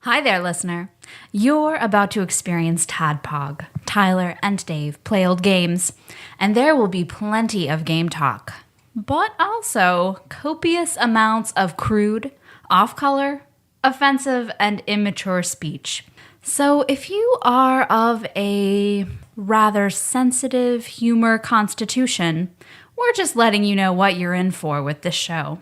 Hi there, listener. You're about to experience TADPOG. Tyler and Dave play old games, and there will be plenty of game talk, but also copious amounts of crude, off-color, offensive, and immature speech. So if you are of a rather sensitive humor constitution, we're just letting you know what you're in for with this show.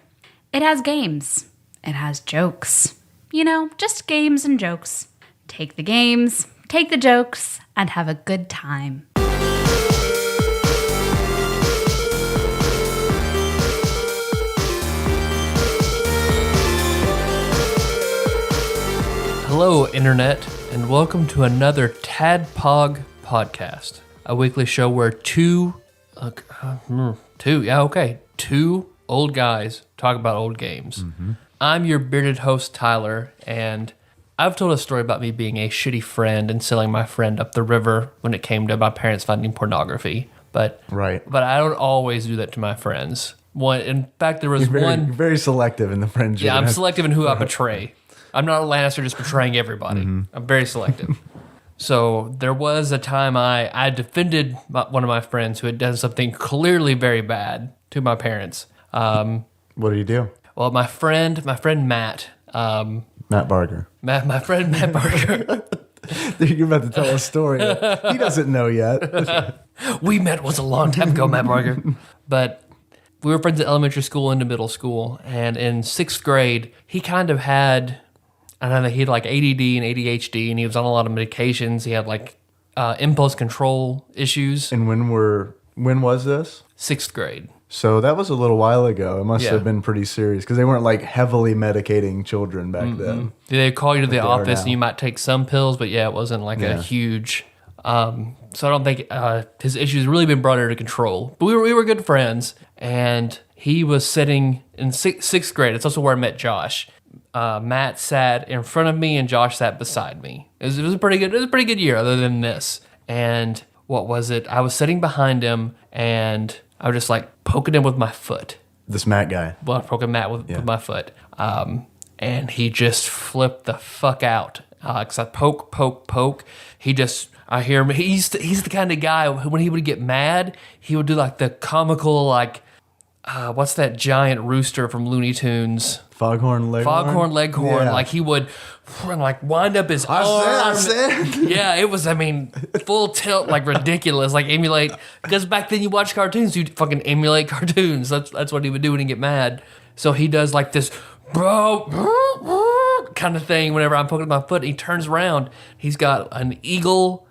It has games. It has jokes. You know, just games and jokes. Take the games, take the jokes, and have a good time. Hello, Internet, and welcome to another TADPOG podcast, a weekly show where two old guys talk about old games. Mm-hmm. I'm your bearded host, Tyler, and I've told a story about me being a shitty friend and selling my friend up the river when it came to my parents finding pornography. But I don't always do that to my friends. In fact, there was You're very selective in the friends. Yeah, I'm selective in who I betray. I'm not a Lannister just betraying everybody. Mm-hmm. I'm very selective. So there was a time I defended one of my friends who had done something clearly very bad to my parents. What did you do? Well, my friend Matt. Matt Barker. My friend Matt Barker. You're about to tell a story that he doesn't know yet. We met was a long time ago, Matt Barker. But we were friends at elementary school into middle school. And in 6th grade, he kind of had, I don't know, he had like ADD and ADHD, and he was on a lot of medications. He had like impulse control issues. And when was this? 6th grade. So that was a little while ago. It must have been pretty serious because they weren't like heavily medicating children back then. They call you to the office and you might take some pills, but it wasn't like a huge. So I don't think his issues really been brought under control. But we were good friends, and he was sitting in 6th grade. It's also where I met Josh. Matt sat in front of me and Josh sat beside me. It was a pretty good year other than this. And what was it? I was sitting behind him and I was just like poking him with my foot. This Matt guy. Well, poking Matt with my foot. And he just flipped the fuck out. Because I poke. I hear him. He's the kind of guy, when he would get mad, he would do like the comical, like, what's that giant rooster from Looney Tunes? Foghorn Leghorn. Yeah. Like he would like wind up his arm. I said. Yeah, it was, full tilt, like ridiculous. Like emulate, because back then you watch cartoons, you fucking emulate cartoons. That's what he would do when he get mad. So he does like this, bro, kind of thing whenever I'm poking my foot. He turns around. He's got an Eagle,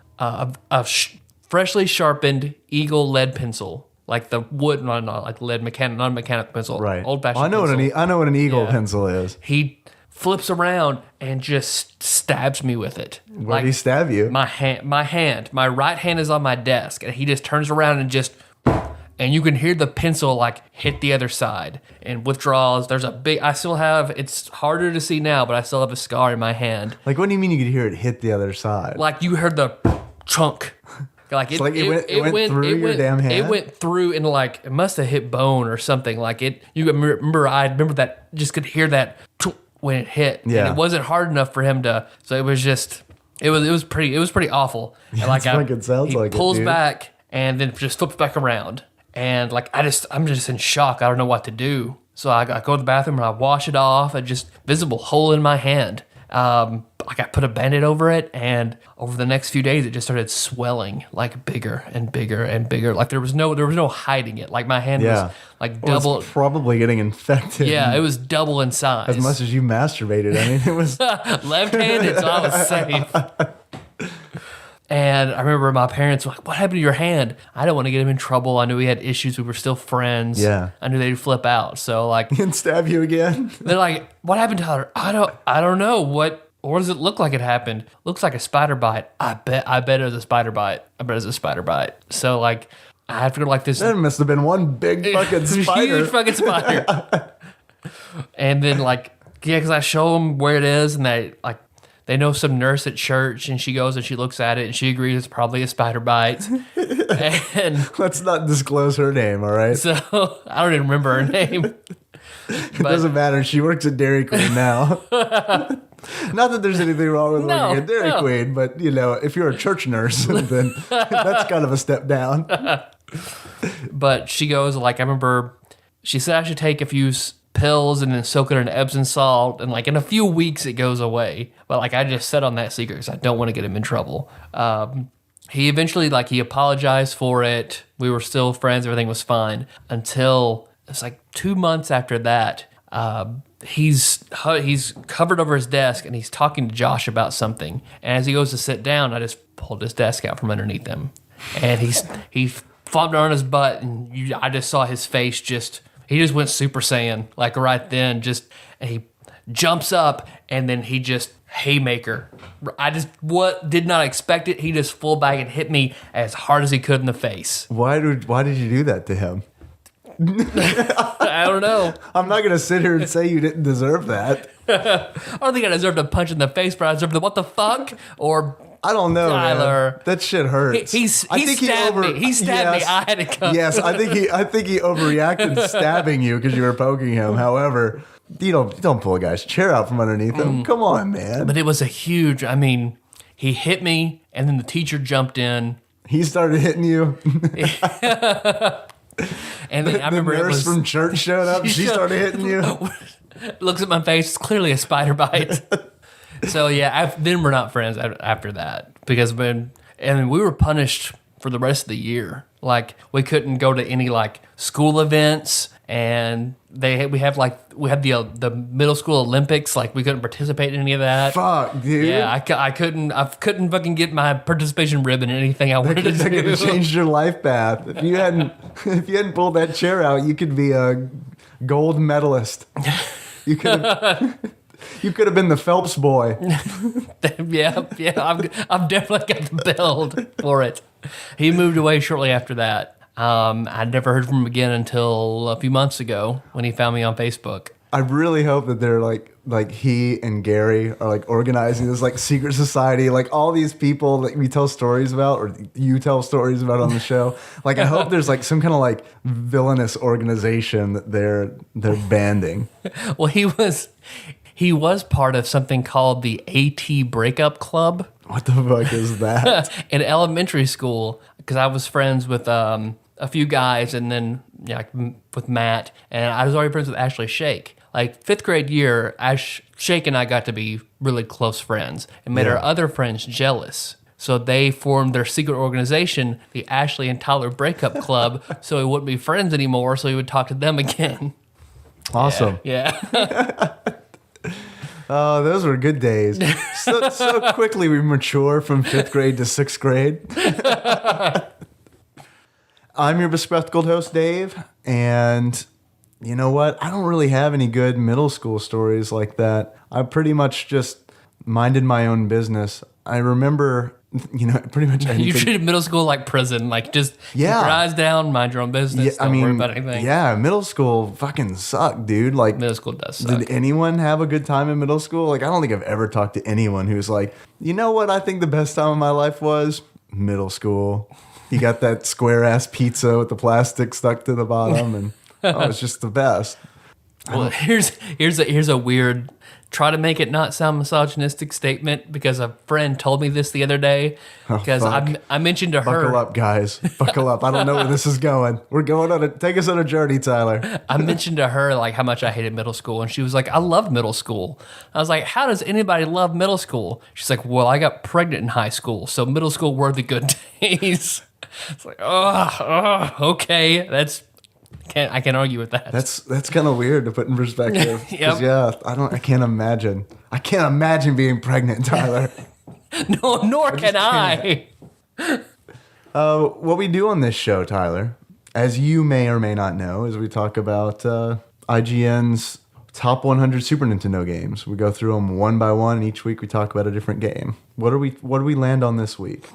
freshly sharpened Eagle lead pencil. Like the wood, not like lead non-mechanical pencil. Right. Old-fashioned pencil. I know what an Eagle pencil is. He flips around and just stabs me with it. Where did he stab you? My hand. My right hand is on my desk, and he just turns around and you can hear the pencil like hit the other side and withdraws. There's a big, it's harder to see now, but I still have a scar in my hand. Like, what do you mean you could hear it hit the other side? Like you heard the chunk. Like it went through your damn hand. It went through and like it must have hit bone or something. Like it. You remember? I remember that. Just could hear that when it hit. Yeah. And it wasn't hard enough for him to. So it was just. It was pretty awful. Yeah, and like he pulls back and then just flips back around. And like I'm just in shock. I don't know what to do. So I go to the bathroom and I wash it off. A just visible hole in my hand. Like I put a Band-Aid over it, and over the next few days, it just started swelling like bigger and bigger and bigger. Like there was no hiding it. Like my hand was like double. It's probably getting infected. Yeah, it was double in size. As much as you masturbated, it was left-handed, so I was safe. And I remember my parents were like, "What happened to your hand?" I didn't want to get him in trouble. I knew he had issues. We were still friends. Yeah, I knew they'd flip out. So like, and stab you again. They're like, "What happened, Tyler?" I don't know. What does it look like it happened? Looks like a spider bite. I bet it was a spider bite. So like, I have to go to like this. That must have been one big fucking spider. Huge fucking spider. And then like, because I show them where it is, and they know some nurse at church, and she goes and she looks at it and she agrees it's probably a spider bite. And let's not disclose her name, all right? So I don't even remember her name. It doesn't matter. She works at Dairy Queen now. Not that there's anything wrong with working at Dairy Queen, but if you're a church nurse, then that's kind of a step down. But she goes, like, I remember she said I should take a few pills and then soak it in Epsom salt, and like in a few weeks it goes away. But like I just set on that secret because I don't want to get him in trouble. He eventually, like, he apologized for it. We were still friends. Everything was fine until it's like 2 months after that. He's covered over his desk and he's talking to Josh about something. And as he goes to sit down, I just pulled his desk out from underneath him, and he flopped on his butt, and I just saw his face he just went Super Saiyan, like right then. And he jumps up, and then he just haymaker. I did not expect it. He just full back and hit me as hard as he could in the face. Why did you do that to him? I don't know. I'm not gonna sit here and say you didn't deserve that. I don't think I deserved a punch in the face, but I deserved the what the fuck or. I don't know, Tyler. Man. That shit hurts. He stabbed me. He stabbed me. I had to come. Yes, I think he overreacted stabbing you because you were poking him. However, you don't pull a guy's chair out from underneath him. Come on, man. But it was he hit me, and then the teacher jumped in. He started hitting you. And then I remember the nurse from church showed up. She started hitting you. Looks at my face. It's clearly a spider bite. So yeah, then we're not friends after that because we were punished for the rest of the year. Like we couldn't go to any like school events, and we had the middle school Olympics. Like we couldn't participate in any of that. Fuck, dude. Yeah, I couldn't fucking get my participation ribbon in anything I wanted to do. That could have changed your life path. If you hadn't pulled that chair out, you could be a gold medalist. You could have. You could have been the Phelps boy. yeah, I've definitely got the build for it. He moved away shortly after that. I never heard from him again until a few months ago when he found me on Facebook. I really hope that they're like he and Gary are like organizing this like secret society, like all these people that we tell stories about, or you tell stories about on the show. Like I hope there's like some kind of like villainous organization that they're banding. Well, he was part of something called the AT Breakup Club. What the fuck is that? In elementary school, because I was friends with a few guys, and then with Matt, and I was already friends with Ashley Shake. Like 5th grade year, Shake and I got to be really close friends and made our other friends jealous. So they formed their secret organization, the Ashley and Tyler Breakup Club, so we wouldn't be friends anymore, so we would talk to them again. Awesome. Yeah. Oh, those were good days. So quickly we mature from 5th grade to 6th grade. I'm your bespectacled host, Dave, and you know what? I don't really have any good middle school stories like that. I pretty much just minded my own business. I remember, pretty much anything. You treated middle school like prison, like just keep your eyes down, mind your own business, don't worry about anything. Yeah, middle school fucking sucked, dude. Like middle school does suck. Did anyone have a good time in middle school? Like I don't think I've ever talked to anyone who's like, you know what I think the best time of my life was? Middle school. You got that square ass pizza with the plastic stuck to the bottom, and it's just the best. Well, here's a weird, try to make it not sound misogynistic statement, because a friend told me this the other day, because I mentioned to her. Buckle up, guys. Buckle up. I don't know where this is going. We're going take us on a journey, Tyler. I mentioned to her like how much I hated middle school, and she was like, I love middle school. I was like, how does anybody love middle school? She's like, well, I got pregnant in high school, so middle school were the good days. It's like, okay, I can't argue with that. That's kind of weird to put in perspective. Yep. Yeah, I can't imagine. I can't imagine being pregnant, Tyler. No, nor can I. What we do on this show, Tyler, as you may or may not know, is we talk about IGN's top 100 Super Nintendo games. We go through them one by one, and each week we talk about a different game. What do we land on this week?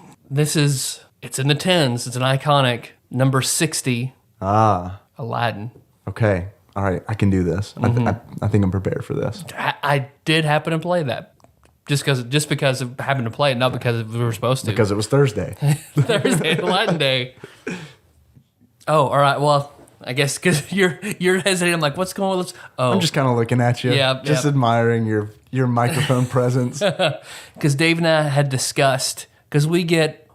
It's in the tens. It's an iconic number 60. Aladdin. Okay. All right. I can do this. I think I'm prepared for this. I did happen to play that. Just because of having to play it, not because we were supposed to. Because it was Thursday. Thursday, Aladdin Day. Oh, all right. Well, I guess because you're hesitating. I'm like, what's going on? Oh, I'm just kind of looking at you. Yeah, just admiring your microphone presence. Because Dave and I had discussed, because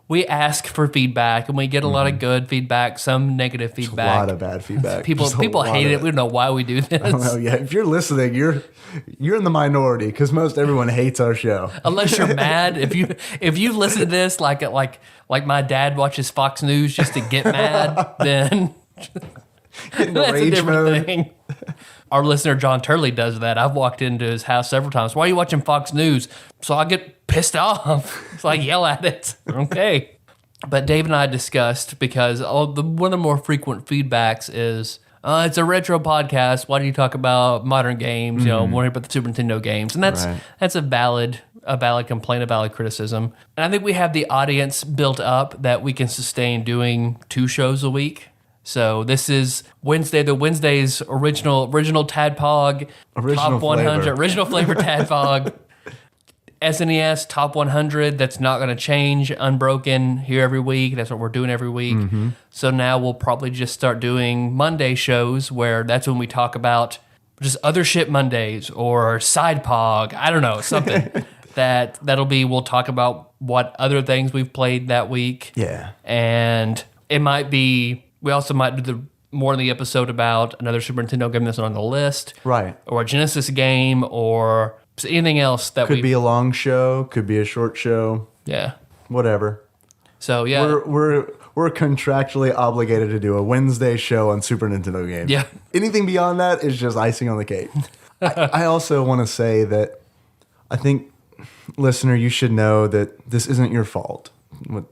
we ask for feedback and we get a lot of good feedback, some negative feedback. A lot of bad feedback. People hate it. We don't know why we do this. I don't know. Yeah, if you're listening, you're in the minority because most everyone hates our show. Unless you're mad, if you listen to this like my dad watches Fox News just to get mad, then Get into that's a rage different mode. thing. Our listener John Turley does that. I've walked into his house several times. Why are you watching Fox News? So I get pissed off. So I yell at it. Okay. But Dave and I discussed, because one of the more frequent feedbacks is, it's a retro podcast. Why do you talk about modern games? You know, worry about the Super Nintendo games. And that's a valid complaint, a valid criticism. And I think we have the audience built up that we can sustain doing 2 shows a week. So this is Wednesday's original TADPOG, top 100, original flavor TADPOG, SNES top 100. That's not going to change, unbroken, here every week. That's what we're doing every week. So now we'll probably just start doing Monday shows, where that's when we talk about just other shit Mondays or side pog. I don't know, something we'll talk about what other things we've played that week. Yeah. And it might be, we also might do more in the episode about another Super Nintendo game that's not on the list. Right. Or a Genesis game, or anything else that Could be a long show, could be a short show. Yeah. Whatever. So yeah. We're contractually obligated to do a Wednesday show on Super Nintendo games. Yeah. Anything beyond that is just icing on the cake. I also want to say that I think, listener, you should know that this isn't your fault.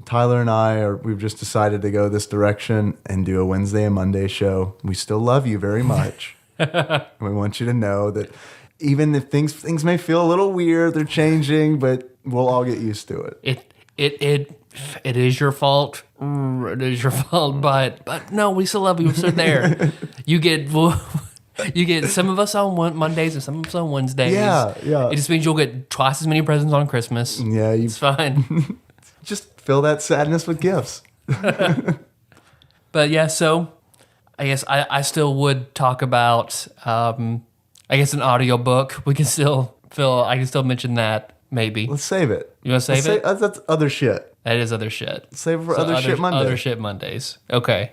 Tyler and we've just decided to go this direction and do a Wednesday and Monday show. We still love you very much. And we want you to know that even if things may feel a little weird, they're changing, but we'll all get used to it. It is your fault. It is your fault, but no, we still love you. We're still there. You get some of us on Mondays and some of us on Wednesdays. Yeah. It just means you'll get twice as many presents on Christmas. Yeah, it's fine. Just fill that sadness with gifts. But yeah, so I guess I still would talk about an audiobook. We can still I can still mention that maybe. Let's save it. You want to save it? That's other shit. That is other shit. Save it for other shit Mondays. Other shit Mondays. Okay.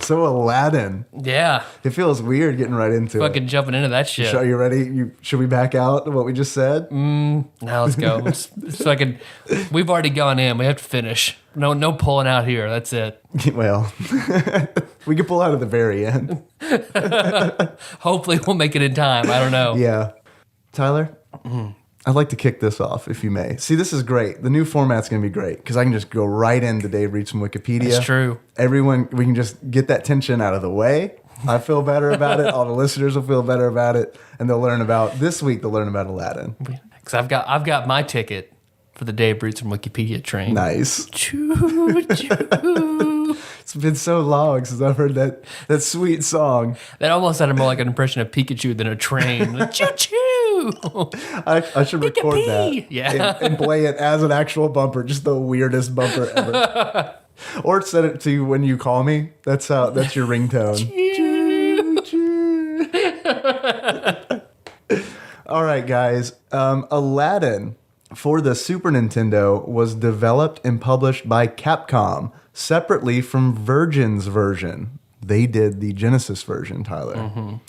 So Aladdin. Yeah. It feels weird getting right into it. Fucking jumping into that shit. Are you ready? Should we back out of what we just said? No, let's go. It's fucking, we've already gone in. We have to finish. No pulling out here. That's it. Well, we could pull out at the very end. Hopefully we'll make it in time. I don't know. Yeah. Tyler? I'd like to kick this off, if you may. See, this is great. The new format's going to be great because I can just go right into Dave reads from Wikipedia. That's true. Everyone, we can just get that tension out of the way. I feel better about it. All the listeners will feel better about it, and they'll learn about this week. They'll learn about Aladdin. Because I've got my ticket for the Dave reads from Wikipedia train. Nice. Choo choo. It's been so long since I've heard that sweet song. That almost sounded more like an impression of Pikachu than a train. Like, choo choo. I should record that. Yeah. And play it as an actual bumper, just the weirdest bumper ever. Or set it to when you call me. That's your ringtone. Choo, choo. All right, guys. Aladdin for the Super Nintendo was developed and published by Capcom separately from Virgin's version. They did the Genesis version, Tyler.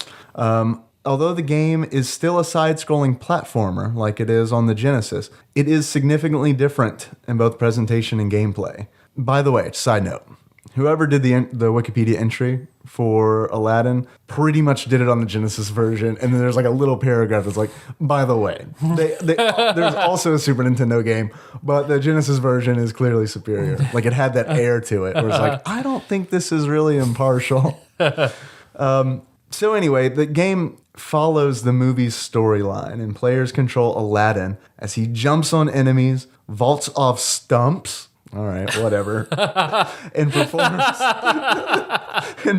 Although the game is still a side-scrolling platformer like it is on the Genesis, it is significantly different in both presentation and gameplay. By the way, side note, whoever did the Wikipedia entry for Aladdin pretty much did it on the Genesis version, and then there's like a little paragraph that's like, by the way, there's also a Super Nintendo game, but the Genesis version is clearly superior. Like it had that air to it, where it's like, I don't think this is really impartial. So anyway, the game follows the movie's storyline, and players control Aladdin as he jumps on enemies, vaults off stumps, all right, whatever, and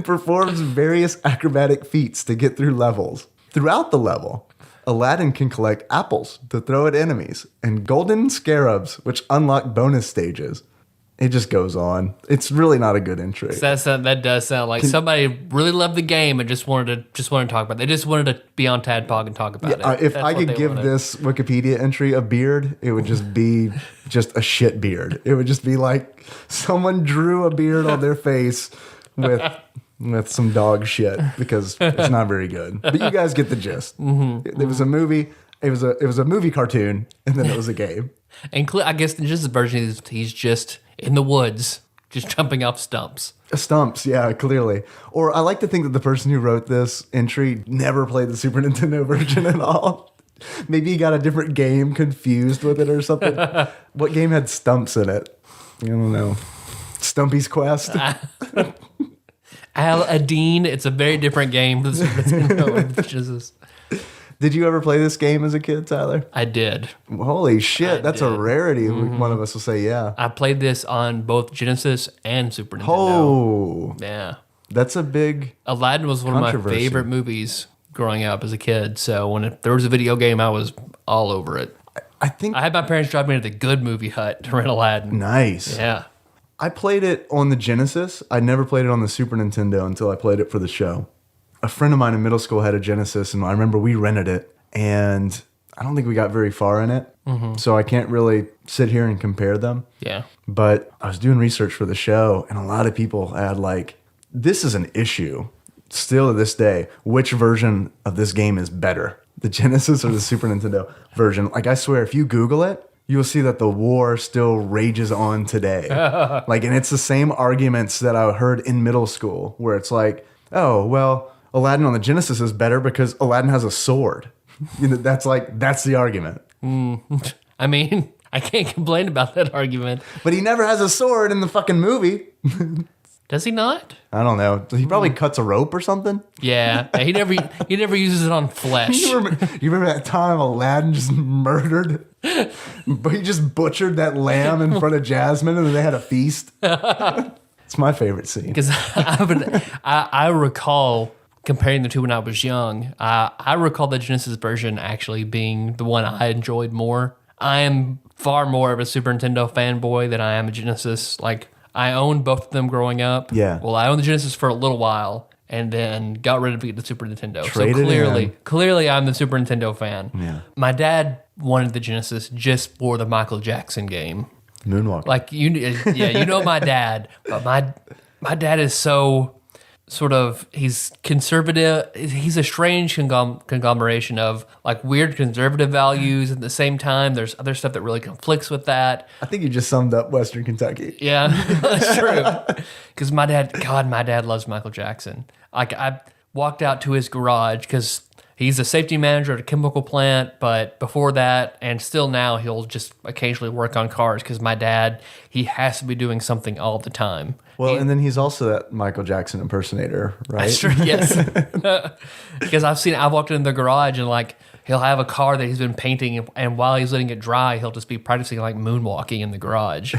performs various acrobatic feats to get through levels. Throughout the level, Aladdin can collect apples to throw at enemies and golden scarabs, which unlock bonus stages. it just goes on. It's really not a good entry. That does sound like somebody really loved the game and just wanted to talk about it. They just wanted to be on TADPOG and talk about it. If I could give this Wikipedia entry a beard, it would just be just a shit beard. It would just be like someone drew a beard on their face with some dog shit because it's not very good. But you guys get the gist. It was a movie. It was a movie cartoon, and then it was a game. And I guess just the version is he's just in the woods, just jumping off stumps. Stumps, yeah, clearly. Or I like to think that the person who wrote this entry never played the Super Nintendo version at all. Maybe he got a different game confused with it or something. What game had stumps in it? I don't know. Stumpy's Quest? Aladdin. It's a very different game for the Super Nintendo. Did you ever play this game as a kid, Tyler? I did. Holy shit, that's a rarity. One of us will say, yeah. I played this on both Genesis and Super Nintendo. Oh. Yeah. That's a big Aladdin was one of my favorite movies growing up as a kid. So when there was a video game, I was all over it. I think I had my parents drive me to the Good Movie Hut to rent Aladdin. Nice. Yeah. I played it on the Genesis. I never played it on the Super Nintendo until I played it for the show. A friend of mine in middle school had a Genesis, and I remember we rented it, and I don't think we got very far in it, so I can't really sit here and compare them. Yeah. But I was doing research for the show, and a lot of people had this is an issue still to this day. Which version of this game is better, the Genesis or the Super Nintendo version? I swear, if you Google it, you'll see that the war still rages on today. And it's the same arguments that I heard in middle school, where it's like, oh, well, Aladdin on the Genesis is better because Aladdin has a sword. That's the argument. I mean, I can't complain about that argument. But he never has a sword in the fucking movie. Does he not? I don't know. He probably cuts a rope or something. Yeah, he never uses it on flesh. You remember that time Aladdin just murdered? But he just butchered that lamb in front of Jasmine, and then they had a feast. It's my favorite scene. Because I recall comparing the two when I was young. I recall the Genesis version actually being the one I enjoyed more. I am far more of a Super Nintendo fanboy than I am a Genesis. I owned both of them growing up. Yeah. Well, I owned the Genesis for a little while and then got rid of the Super Nintendo. Traded so clearly I'm the Super Nintendo fan. Yeah. My dad wanted the Genesis just for the Michael Jackson game. Moonwalk. You know my dad, but my dad is so he's conservative. He's a strange conglomeration of weird conservative values. At the same time, there's other stuff that really conflicts with that. I think you just summed up Western Kentucky. Yeah, that's true. Because my dad loves Michael Jackson. I walked out to his garage because he's a safety manager at a chemical plant, but before that, and still now, he'll just occasionally work on cars because my dad, he has to be doing something all the time. Well, and then he's also that Michael Jackson impersonator, right? That's true, yes. Because I've walked in the garage and he'll have a car that he's been painting, and while he's letting it dry, he'll just be practicing moonwalking in the garage.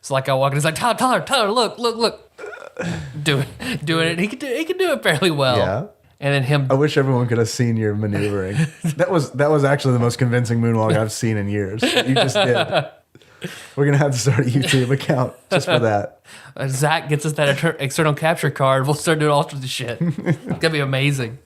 So I walk in, it's Tyler, look. Doing it. He can do it fairly well. Yeah. And then him. I wish everyone could have seen your maneuvering. That was actually the most convincing moonwalk I've seen in years. You just did. We're gonna have to start a YouTube account just for that. Zach gets us that external capture card. We'll start doing all sorts of shit. It's gonna be amazing.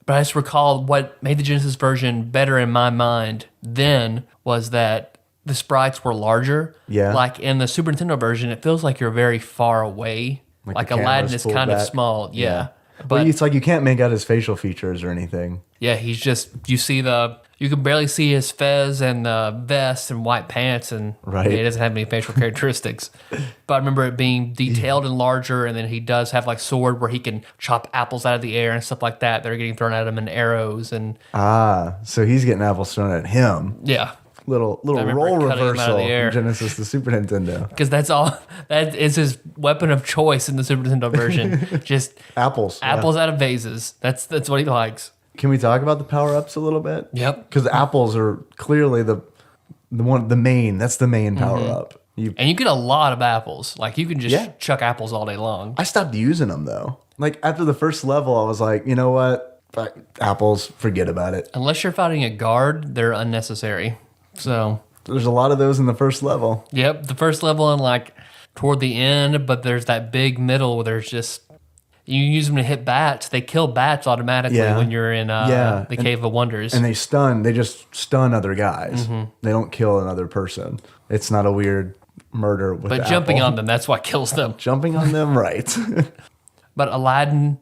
But I just recall what made the Genesis version better in my mind then was that the sprites were larger. Yeah. In the Super Nintendo version, it feels like you're very far away. Aladdin is kind of small. Yeah. But it's you can't make out his facial features or anything. Yeah, he's just, you can barely see his fez and vest and white pants, and he doesn't have any facial characteristics. But I remember it being detailed and larger, and then he does have sword where he can chop apples out of the air and stuff like that. They're getting thrown at him, and arrows and so he's getting apples thrown at him. Yeah. Little role reversal from Genesis to Super Nintendo. Because that is his weapon of choice in the Super Nintendo version. Just apples out of vases. That's what he likes. Can we talk about the power-ups a little bit? Yep. Because apples are clearly the main. That's the main power-up. And you get a lot of apples. You can just chuck apples all day long. I stopped using them though. After the first level, I was like, you know what? Apples, forget about it. Unless you're fighting a guard, they're unnecessary. So There's a lot of those in the first level. Yep, the first level and like toward the end, but there's that big middle where there's just you use them to hit bats. They kill bats automatically when you're in the Cave of Wonders. And they just stun other guys. They don't kill another person. It's not a weird murder with But jumping on them, that's what kills them. Jumping on them, right. But Aladdin,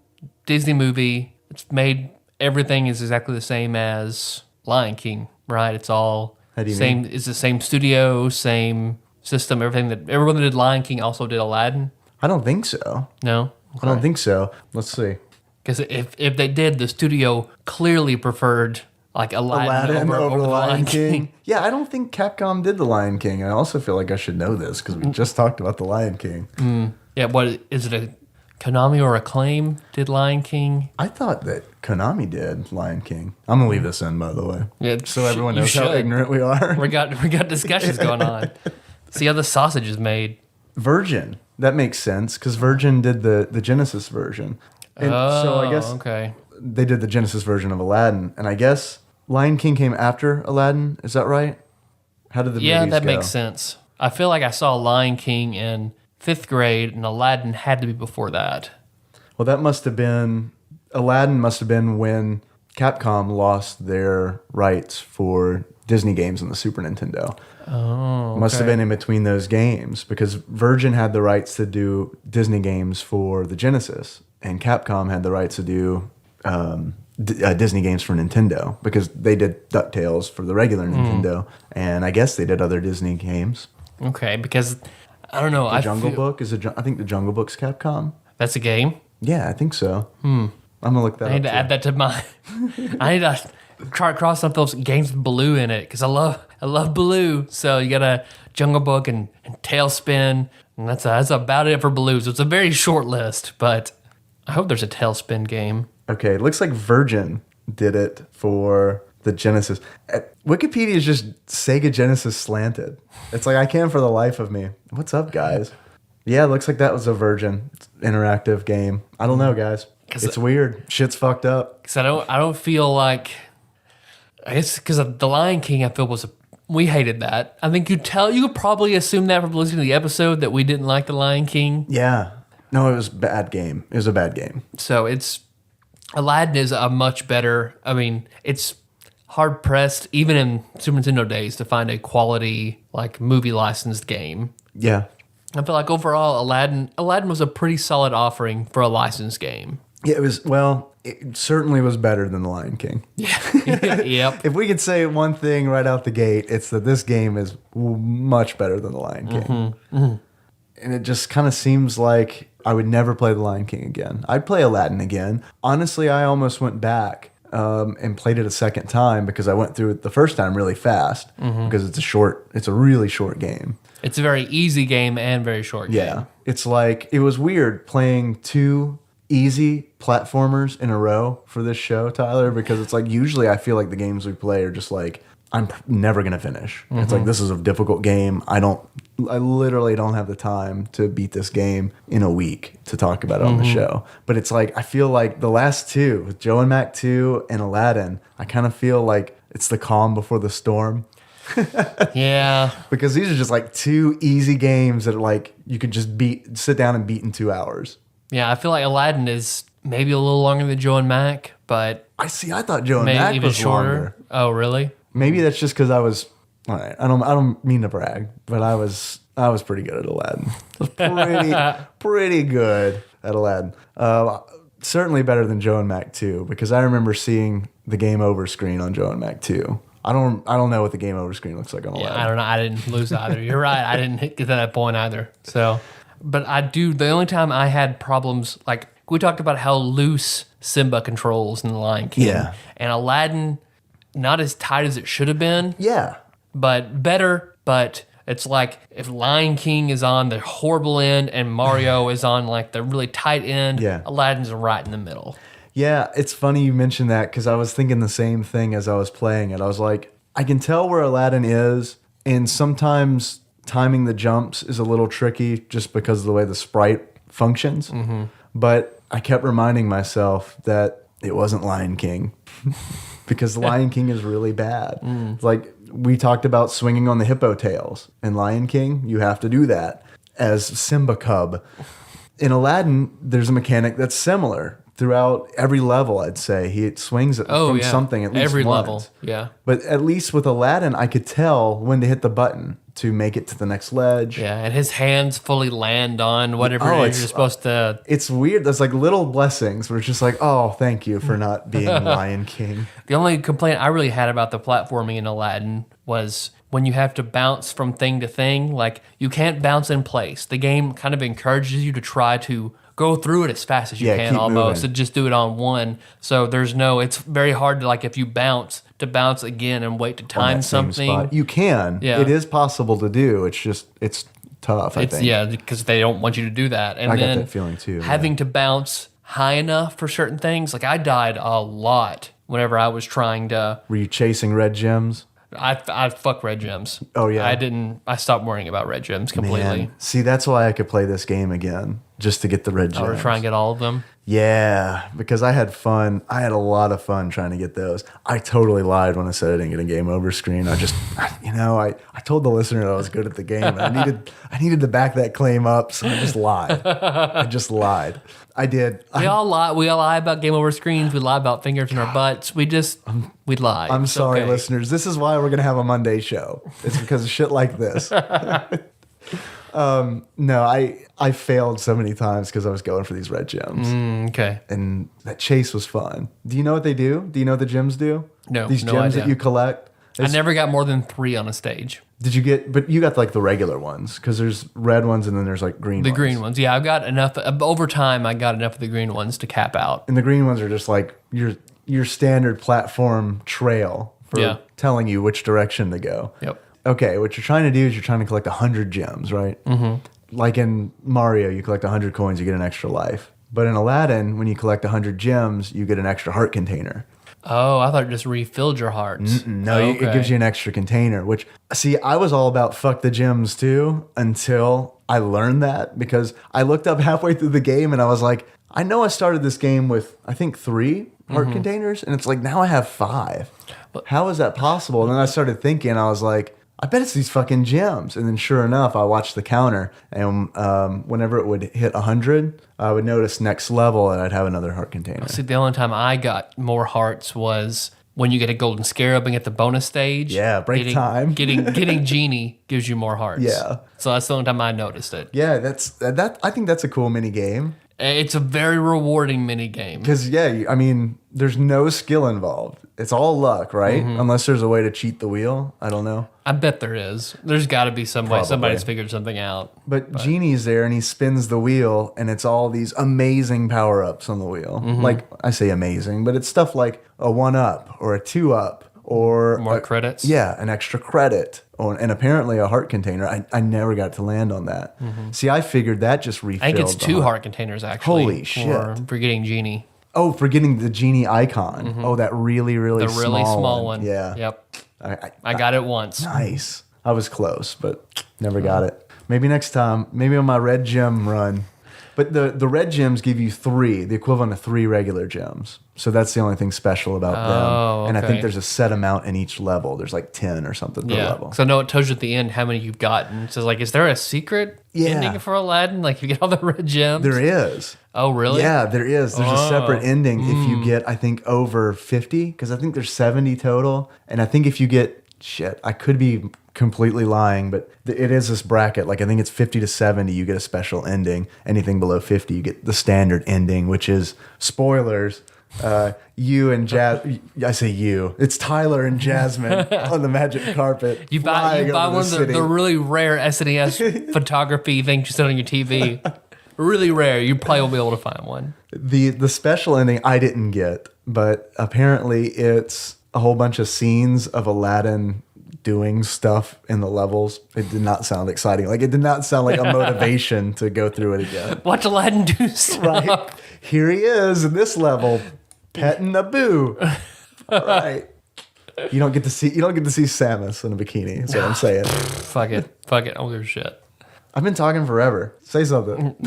Disney movie, it's made, everything is exactly the same as Lion King, right? It's all same. It's the same studio, same system, everything that everyone that did Lion King also did Aladdin. I don't think so. No? I don't think so. Let's see. Because if they did, the studio clearly preferred like Aladdin over the Lion King. Yeah, I don't think Capcom did the Lion King. I also feel like I should know this because we just talked about the Lion King. Yeah, what is it? A Konami or Acclaim did Lion King? I thought that Konami did Lion King. I'm gonna leave this in, by the way. Yeah, so everyone knows how ignorant we are. We got discussions going on. See how the sausage is made. Virgin. That makes sense because Virgin did the Genesis version. And so I guess they did the Genesis version of Aladdin. And I guess Lion King came after Aladdin. Is that right? How did the movies that go? makes sense. I feel like I saw Lion King in 5th grade and Aladdin had to be before that. Well, Aladdin must have been when Capcom lost their rights for Disney games on the Super Nintendo. Oh, okay. Must have been in between those games because Virgin had the rights to do Disney games for the Genesis, and Capcom had the rights to do Disney games for Nintendo because they did DuckTales for the regular Nintendo, and I guess they did other Disney games. Okay, because I don't know. I think the Jungle Book's Capcom. That's a game? Yeah, I think so. I'm gonna look that up. I need to add that to my. I need to try to cross some of those games with Baloo in it because I love Baloo. So you got a Jungle Book and Tailspin, and that's about it for Baloo. So it's a very short list, but I hope there's a Tailspin game. Okay, it looks like Virgin did it for the Genesis. Wikipedia is just Sega Genesis slanted. It's like I can't for the life of me. What's up, guys? Yeah, it looks like that was a Virgin interactive game. I don't know, guys. It's weird. Shit's fucked up. Because I don't feel like. I guess because the Lion King, I feel we hated that. I think you could probably assume that from listening to the episode that we didn't like the Lion King. Yeah. No, it was a bad game. It was a bad game. So Aladdin is a much better. I mean, it's hard pressed even in Super Nintendo days to find a quality like movie licensed game. Yeah. I feel like overall Aladdin was a pretty solid offering for a licensed game. Yeah, it certainly was better than The Lion King. Yeah. Yep. If we could say one thing right out the gate, it's that this game is much better than The Lion King. And it just kind of seems like I would never play The Lion King again. I'd play Aladdin again. Honestly, I almost went back and played it a second time because I went through it the first time really fast because it's a really short game. It's a very easy game and very short game. Yeah. It's like, it was weird playing two easy platformers in a row for this show, Tyler, because it's like usually I feel like the games we play are just like I'm never gonna finish. It's like this is a difficult game. I literally don't have the time to beat this game in a week to talk about it on the show. But it's like I feel like the last two, Joe and Mac 2 and Aladdin, I kind of feel like it's the calm before the storm. Yeah. Because these are just like two easy games that like you could just sit down and beat in 2 hours. Yeah, I feel like Aladdin is maybe a little longer than Joe and Mac, but I thought Joe and Mac even was shorter. longer. Oh, really? Maybe that's just because I was. All right, I don't mean to brag, but I was pretty good at Aladdin. I was pretty good at Aladdin. Certainly better than Joe and Mac 2 because I remember seeing the game over screen on Joe and Mac 2. I don't know what the game over screen looks like on Aladdin. Yeah, I don't know. I didn't lose either. You're right. I didn't get to that point either. So, but I do. The only time I had problems, like we talked about how loose Simba controls in The Lion King. Yeah. And Aladdin, not as tight as it should have been. Yeah. But better. But it's like if Lion King is on the horrible end and Mario is on like the really tight end, Aladdin's right in the middle. Yeah, it's funny you mentioned that because I was thinking the same thing as I was playing it. I was like, I can tell where Aladdin is, and sometimes timing the jumps is a little tricky just because of the way the sprite functions. But I kept reminding myself that it wasn't Lion King because Lion King is really bad. Like We talked about swinging on the hippo tails. In Lion King, you have to do that as Simba Cub. In Aladdin, there's a mechanic that's similar. Throughout every level, I'd say he swings it from something at least every once. level. Yeah. But at least with Aladdin, I could tell when to hit the button to make it to the next ledge. Yeah, and his hands fully land on whatever you're supposed to. It's weird. There's like little blessings where it's just like, oh, thank you for not being Lion King. The only complaint I really had about the platforming in Aladdin was when you have to bounce from thing to thing. Like, you can't bounce in place. The game kind of encourages you to try to go through it as fast as you can almost and just do it on one. So it's very hard to, like, if you bounce again and wait to time something. You can. Yeah. It is possible to do. It's tough, I think. Yeah, because they don't want you to do that. And I then got that feeling too. Having to bounce high enough for certain things. Like, I died a lot whenever I was trying to... Were you chasing red gems? I fuck red gems. Oh, yeah. I stopped worrying about red gems completely. Man. See, that's why I could play this game again, just to get the red gems. Or try and get all of them. Yeah, because I had fun. I had a lot of fun trying to get those. I totally lied when I said I didn't get a game over screen. I just, I told the listener that I was good at the game. I needed to back that claim up, so I just lied. I did. We all lie. We all lie about game over screens. We lie about fingers in our butts. We lie. I'm sorry, listeners. This is why we're gonna have a Monday show. It's because of shit like this. No, I failed so many times because I was going for these red gems. Okay. And that chase was fun. Do you know what they do? Do you know what the gems do? No, These no gems idea. that you collect. I never got more than 3 on a stage. Did you get? But you got like the regular ones because there's red ones and then there's like green. The ones. green ones, yeah. I've got enough over time. I got enough of the green ones to cap out. And the green ones are just like your standard platform trail for telling you which direction to go. Yep. Okay, what you're trying to do is you're trying to collect 100 gems, right? Mm-hmm. Like in Mario, you collect 100 coins, you get an extra life. But in Aladdin, when you collect 100 gems, you get an extra heart container. Oh, I thought it just refilled your hearts. No, it gives you an extra container, which, see, I was all about fuck the gems too until I learned that because I looked up halfway through the game and I was like, I know I started this game with, I think, 3 heart containers, and it's like, now I have 5. How is that possible? And then I started thinking, I was like, I bet it's these fucking gems. And then sure enough, I watched the counter, and whenever it would hit 100, I would notice next level, and I'd have another heart container. See, the only time I got more hearts was when you get a golden scarab and get the bonus stage. Yeah, break time. Getting Genie gives you more hearts. Yeah. So that's the only time I noticed it. Yeah, that. I think that's a cool mini game. It's a very rewarding mini game. Because, I mean, there's no skill involved. It's all luck, right? Mm-hmm. Unless there's a way to cheat the wheel. I don't know. I bet there is. There's got to be some way. Probably. Somebody's figured something out. But Genie's there, and he spins the wheel, and it's all these amazing power-ups on the wheel. Mm-hmm. Like, I say amazing, but it's stuff like a 1-up or a 2-up. Or more credits? Yeah, an extra credit. And apparently a heart container. I never got to land on that. Mm-hmm. See, I figured that just refilled. I think it's 2 heart containers, actually. Holy shit. For getting Genie. Oh, for getting the Genie icon. Mm-hmm. Oh, that really, really small one. The really small one. Yeah. Yep. I got it once. Nice. I was close, but never got it. Maybe next time. Maybe on my red gem run. But the red gems give you 3, the equivalent of 3 regular gems. So that's the only thing special about them. And I think there's a set amount in each level. There's like 10 or something per level. So I know it tells you at the end how many you've gotten. So like, is there a secret ending for Aladdin? Like, you get all the red gems? There is. Oh, really? Yeah, there is. There's a separate ending if you get, I think, over 50. Because I think there's 70 total. And I think if you get, I could be completely lying, but it is this bracket. Like, I think it's 50 to 70, you get a special ending. Anything below 50, you get the standard ending, which is, spoilers, you and I say you. It's Tyler and Jasmine on the magic carpet. You buy one of the really rare SNES photography things you set on your TV. Really rare. You probably won't be able to find one. The special ending I didn't get, but apparently it's a whole bunch of scenes of Aladdin doing stuff in the levels. It did not sound exciting. Like, it did not sound like a motivation to go through it again. Watch Aladdin do stuff. Right. Here he is in this level, petting a boo. All right. You don't get to see Samus in a bikini. That's what I'm saying. Fuck it. I don't give a shit. I've been talking forever. Say something.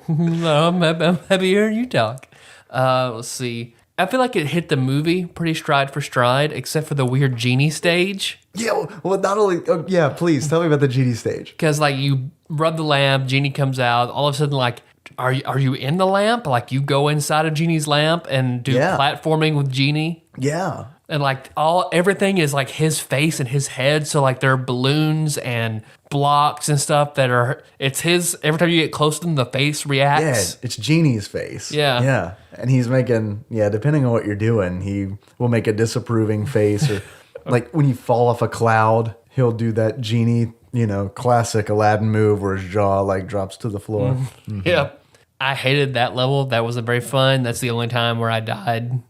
No, I'm happy hearing you talk. Let's see. I feel like it hit the movie pretty stride for stride, except for the weird Genie stage. Yeah, well, not only... Oh, yeah, please, tell me about the genie stage. Because, like, you rub the lamp, Genie comes out, all of a sudden, like, are you in the lamp? Like, you go inside of Genie's lamp and do platforming with Genie? Yeah. And, like, everything is, like, his face and his head. So, like, there are balloons and blocks and stuff that are... It's his... Every time you get close to him, the face reacts. Yeah, it's Genie's face. Yeah. Yeah. And he's making... Yeah, depending on what you're doing, he will make a disapproving face or... Like when you fall off a cloud, he'll do that Genie, classic Aladdin move where his jaw like drops to the floor. Mm-hmm. Yeah. I hated that level. That wasn't very fun. That's the only time where I died,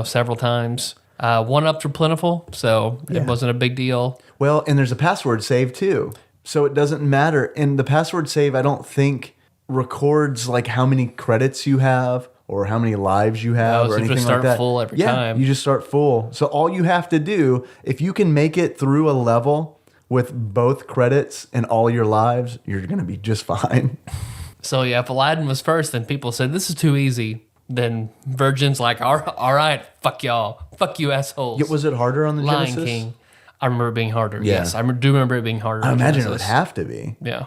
several times. One-ups were plentiful, so it wasn't a big deal. Well, and there's a password save too. So it doesn't matter. And the password save, I don't think records like how many credits you have or how many lives you have or anything like that. You just start full every time. You just start full. So all you have to do, if you can make it through a level with both credits and all your lives, you're going to be just fine. So yeah, if Aladdin was first, then people said, this is too easy. Then Virgin's like, all right, fuck y'all. Fuck you assholes. Was it harder on the Lion Genesis? King. I remember it being harder. Yeah. Yes, I do remember it being harder. I imagine Genesis. it would have to be. Yeah.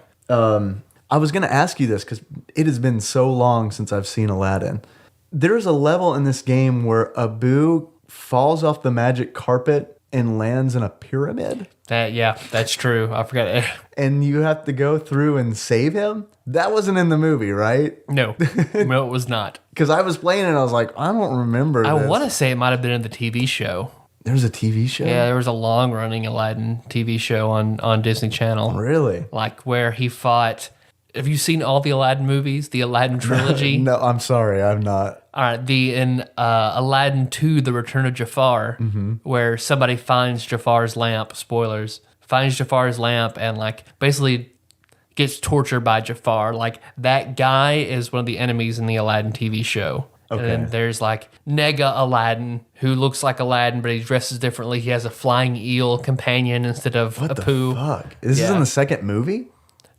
I was going to ask you this because it has been so long since I've seen Aladdin. There's a level in this game where Abu falls off the magic carpet and lands in a pyramid. That's true. I forgot it. And you have to go through and save him? That wasn't in the movie, right? No, it was not. Because I was playing it and I was like, I don't remember I this. want to say it might have been in the TV show. There's a TV show? Yeah, there was a long-running Aladdin TV show on Disney Channel. Really? Like where he fought... Have you seen all the Aladdin movies? The Aladdin trilogy? No, I'm sorry, I'm not. All right, in Aladdin 2, The Return of Jafar, where somebody finds Jafar's lamp, spoilers, finds Jafar's lamp and like basically gets tortured by Jafar. Like that guy is one of the enemies in the Aladdin TV show. Okay. And then there's like Nega Aladdin, who looks like Aladdin, but he dresses differently. He has a flying eel companion instead of what Apu. What the fuck? This is in the second movie?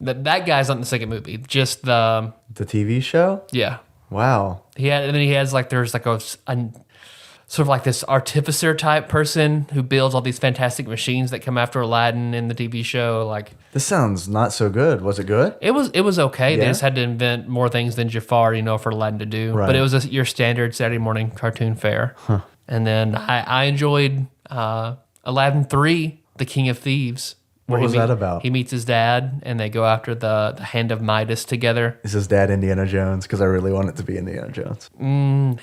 That guy's not in the second movie. Just the TV show? Yeah. Wow. And then he has like there's like a sort of like this artificer type person who builds all these fantastic machines that come after Aladdin in the TV show. Like this sounds not so good. Was it good? It was okay. Yeah? They just had to invent more things than Jafar, for Aladdin to do. Right. But it was your standard Saturday morning cartoon fare. Huh. And then I enjoyed Aladdin 3, The King of Thieves. What was that about? He meets his dad, and they go after the Hand of Midas together. Is his dad Indiana Jones? Because I really want it to be Indiana Jones.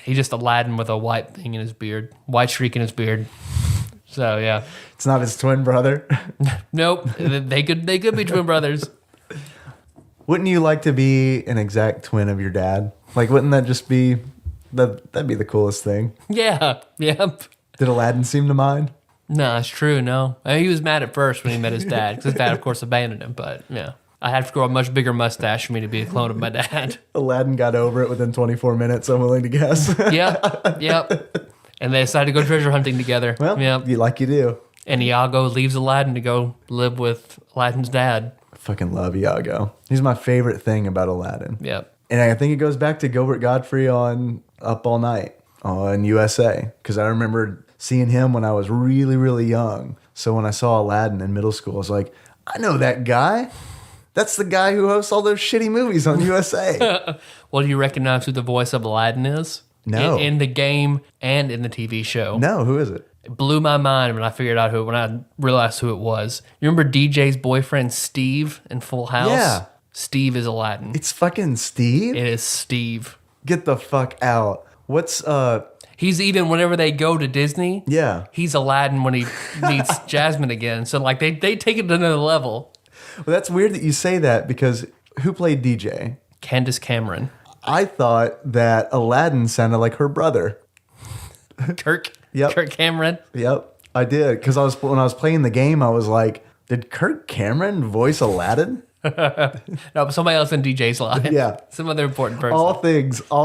He's just Aladdin with a white thing in his beard. White streak in his beard. So, yeah. It's not his twin brother? Nope. They could be twin brothers. Wouldn't you like to be an exact twin of your dad? Like, wouldn't that just be... That'd be the coolest thing. Yeah. Yep. Did Aladdin seem to mind? No, it's true. No, he was mad at first when he met his dad because his dad, of course, abandoned him. But yeah, I had to grow a much bigger mustache for me to be a clone of my dad. Aladdin got over it within 24 minutes. I'm willing to guess. Yep. And they decided to go treasure hunting together. Well, you do. And Iago leaves Aladdin to go live with Aladdin's dad. I fucking love Iago. He's my favorite thing about Aladdin. Yep. And I think it goes back to Gilbert Gottfried on Up All Night on USA because I remember seeing him when I was really, really young. So when I saw Aladdin in middle school, I was like, I know that guy. That's the guy who hosts all those shitty movies on USA. Well, do you recognize who the voice of Aladdin is? No. In the game and in the TV show. No, who is it? It blew my mind when I figured out when I realized who it was. You remember DJ's boyfriend, Steve, in Full House? Yeah. Steve is Aladdin. It's fucking Steve? It is Steve. Get the fuck out. What's, He's even whenever they go to Disney. Yeah. He's Aladdin when he meets Jasmine again. So like they take it to another level. Well, that's weird that you say that because who played DJ? Candace Cameron. I thought that Aladdin sounded like her brother. Kirk. Yep. Kirk Cameron. Yep, I did because when I was playing the game, I was like, did Kirk Cameron voice Aladdin? No, but somebody else in DJ's life. Yeah. Some other important person. All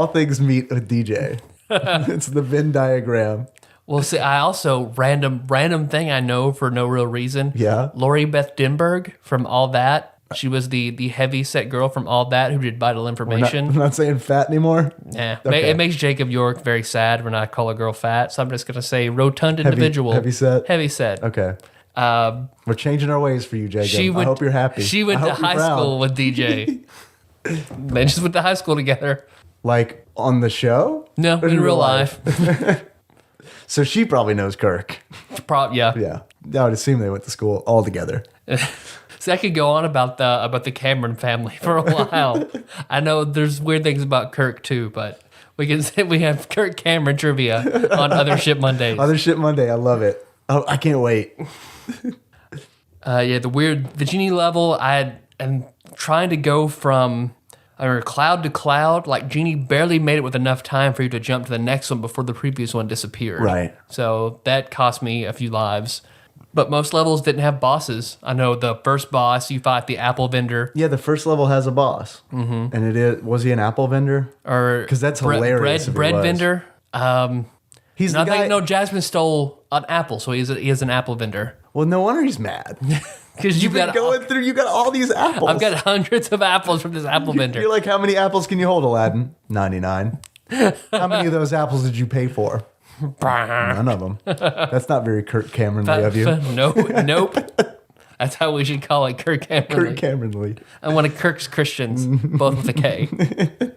things meet with DJ. It's the Venn diagram. Well, see, I also random thing I know for no real reason. Yeah. Lori Beth Denberg from All That. She was the heavy set girl from All That who did Vital Information. I'm not saying fat anymore. Yeah. Okay. It makes Jacob York very sad when I call a girl fat. So I'm just gonna say rotund individual. Heavy set. Heavy set. Okay. We're changing our ways for you, Jacob. I hope you're happy. She went to high school with DJ. They just went to high school together. Like on the show? No, in real life. So she probably knows Kirk. Yeah. Yeah. I would assume they went to school all together. See, I could go on about the Cameron family for a while. I know there's weird things about Kirk too, but we can say we have Kirk Cameron trivia on Other Shit Mondays. Other Shit Monday, I love it. Oh, I can't wait. The genie level, I'm trying to go from cloud to cloud. Like Genie barely made it with enough time for you to jump to the next one before the previous one disappeared. Right. So that cost me a few lives. But most levels didn't have bosses. I know the first boss, you fight the apple vendor. Yeah, the first level has a boss. Mm-hmm. And was he an apple vendor? Or because that's hilarious. Bread vendor. He's the guy. No, Jasmine stole an apple, so he is an apple vendor. Well, no wonder he's mad. Because you've been going through. You got all these apples. I've got hundreds of apples from this apple vendor. You're like, how many apples can you hold, Aladdin? 99. How many of those apples did you pay for? None of them. That's not very Kirk Cameronly of you. Nope. That's how we should call it, Kirk Cameronly. Kirk Cameronly. And one of Kirk's Christians, both with a K.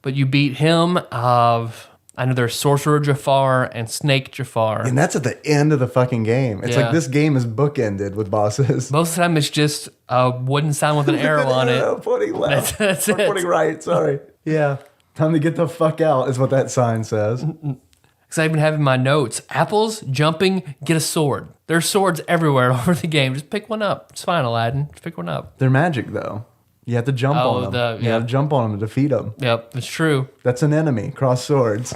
But you beat him of... I know there's Sorcerer Jafar and Snake Jafar. And that's at the end of the fucking game. It's like this game is bookended with bosses. Most of the time it's just a wooden sign with an arrow on it. Pointing left. That's it. Pointing right, sorry. Yeah. Time to get the fuck out is what that sign says. Because I even have in my notes, apples, jumping, get a sword. There's swords everywhere over the game. Just pick one up. It's fine, Aladdin. Just pick one up. They're magic, though. You have to jump on them. You have to jump on them to defeat them. Yep, it's true. That's an enemy. Cross swords.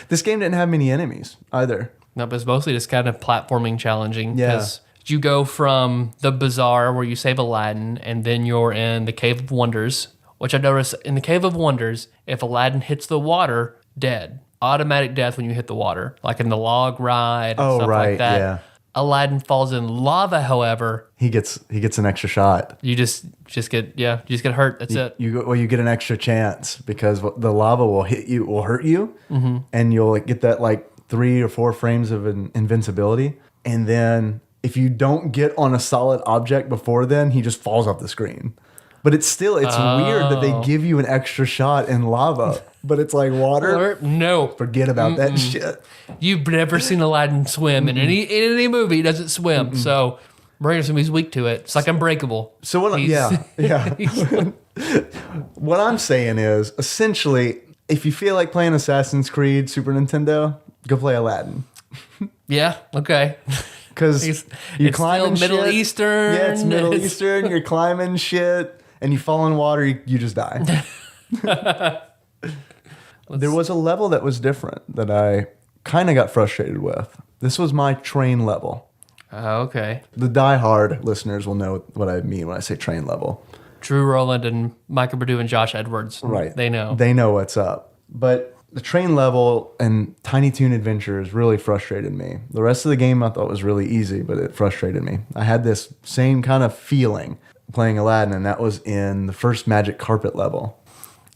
This game didn't have many enemies either. No, but it's mostly just kind of platforming challenging. Yeah. Because you go from the bazaar where you save Aladdin, and then you're in the Cave of Wonders, which I noticed in the Cave of Wonders, if Aladdin hits the water, dead. Automatic death when you hit the water. Like in the log ride and stuff like that. Yeah. Aladdin falls in lava, however. He gets an extra shot. You just get hurt. That's it. You get an extra chance because the lava will hurt you, mm-hmm. and you'll get that 3 or 4 frames of invincibility. And then if you don't get on a solid object before then, he just falls off the screen. But it's weird that they give you an extra shot in lava, but it's like water. No, forget about that shit. You've never seen Aladdin swim in any movie. He doesn't swim, so he's weak to it. It's like Unbreakable. So what? What I'm saying is essentially, if you feel like playing Assassin's Creed Super Nintendo, go play Aladdin. Yeah. Okay. Because you're climbing still Middle Eastern. Yeah, it's Middle Eastern. You're climbing shit, and you fall in water, you just die. There was a level that was different that I kind of got frustrated with. This was my train level. Okay. The die-hard listeners will know what I mean when I say train level. Drew Rowland and Michael Perdue and Josh Edwards. Right. They know. They know what's up. But the train level and Tiny Toon Adventures really frustrated me. The rest of the game I thought was really easy, but it frustrated me. I had this same kind of feeling playing Aladdin, and that was in the first Magic Carpet level.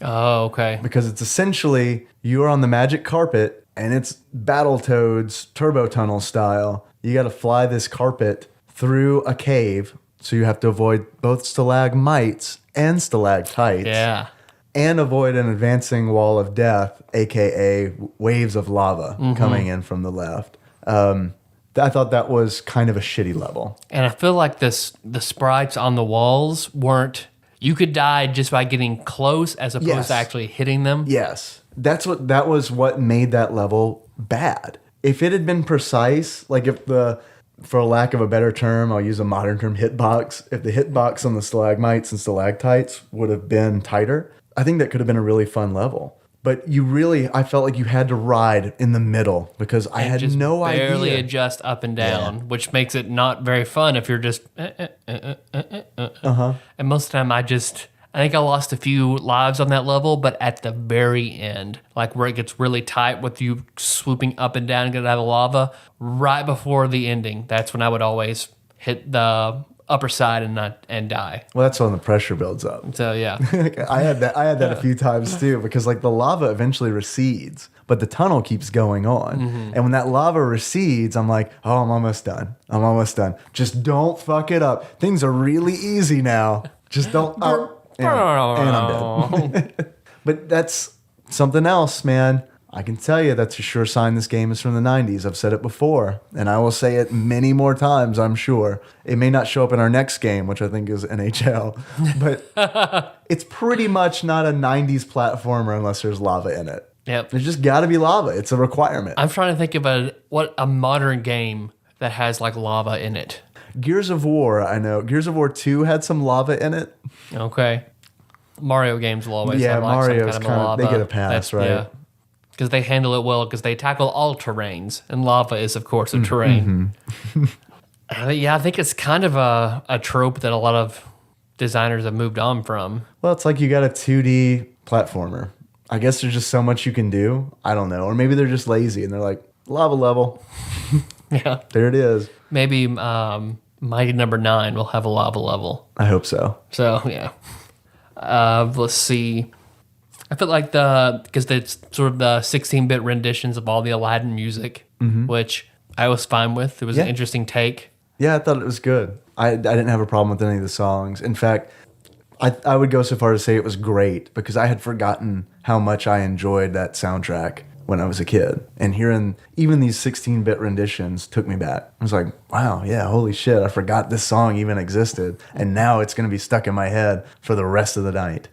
Oh, okay. Because it's essentially you're on the magic carpet, and it's Battletoads Turbo Tunnel style. You got to fly this carpet through a cave, so you have to avoid both stalagmites and stalactites. Yeah. And avoid an advancing wall of death, aka waves of lava coming in from the left. I thought that was kind of a shitty level. And I feel like the sprites on the walls weren't... You could die just by getting close as opposed to actually hitting them. Yes. That was what made that level bad. If it had been precise, like if for lack of a better term, I'll use a modern term, hitbox. If the hitbox on the stalagmites and stalactites would have been tighter, I think that could have been a really fun level. But I felt like you had to ride in the middle because I had no idea. Barely adjust up and down, which makes it not very fun if you're just. And most of the time, I think I lost a few lives on that level, but at the very end, like where it gets really tight with you swooping up and down and getting out of the lava, right before the ending, that's when I would always hit the upper side and die. Well, that's when the pressure builds up. So yeah, I had that a few times too, because like the lava eventually recedes, but the tunnel keeps going on. And when that lava recedes, I'm like, oh, I'm almost done. Just don't fuck it up. Things are really easy now. Just don't. And I'm dead. But that's something else, man. I can tell you that's a sure sign this game is from the 90s. I've said it before, and I will say it many more times, I'm sure. It may not show up in our next game, which I think is NHL, but it's pretty much not a 90s platformer unless there's lava in it. Yep. There's just got to be lava. It's a requirement. I'm trying to think about what a modern game that has like lava in it. Gears of War, I know. Gears of War 2 had some lava in it. Okay. Mario games will always have like Mario's some kind of lava. they get a pass, right? Yeah. Because they handle it well, because they tackle all terrains, and lava is, of course, a terrain. Yeah, I think it's kind of a trope that a lot of designers have moved on from. Well, it's like you got a 2D platformer. I guess there's just so much you can do. I don't know. Or maybe they're just lazy, and they're like, lava level. Yeah. There it is. Maybe Mighty Number 9 will have a lava level. I hope so. So, yeah. Let's see. I feel like because it's sort of the 16-bit renditions of all the Aladdin music, which I was fine with. It was an interesting take. Yeah, I thought it was good. I didn't have a problem with any of the songs. In fact, I would go so far to say it was great because I had forgotten how much I enjoyed that soundtrack when I was a kid. And hearing even these 16-bit renditions took me back. I was like, wow, yeah, holy shit, I forgot this song even existed. And now it's going to be stuck in my head for the rest of the night.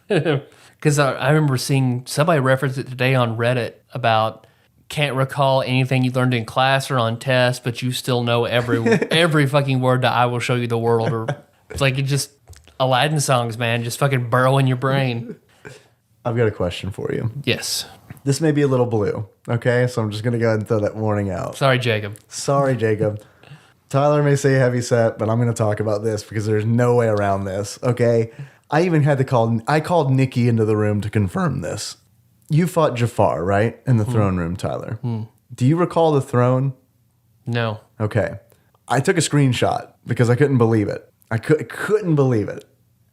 Because I remember seeing somebody reference it today on Reddit about can't recall anything you learned in class or on test, but you still know every fucking word that I will show you the world. Or it's like it just Aladdin songs, man, just fucking burrow in your brain. I've got a question for you. Yes. This may be a little blue, okay? So I'm just going to go ahead and throw that warning out. Sorry, Jacob. Tyler may say heavy set, but I'm going to talk about this because there's no way around this, okay? I even had to I called Nikki into the room to confirm this. You fought Jafar, right? In the throne room, Tyler. Do you recall the throne? No. Okay. I took a screenshot because I couldn't believe it. I couldn't believe it.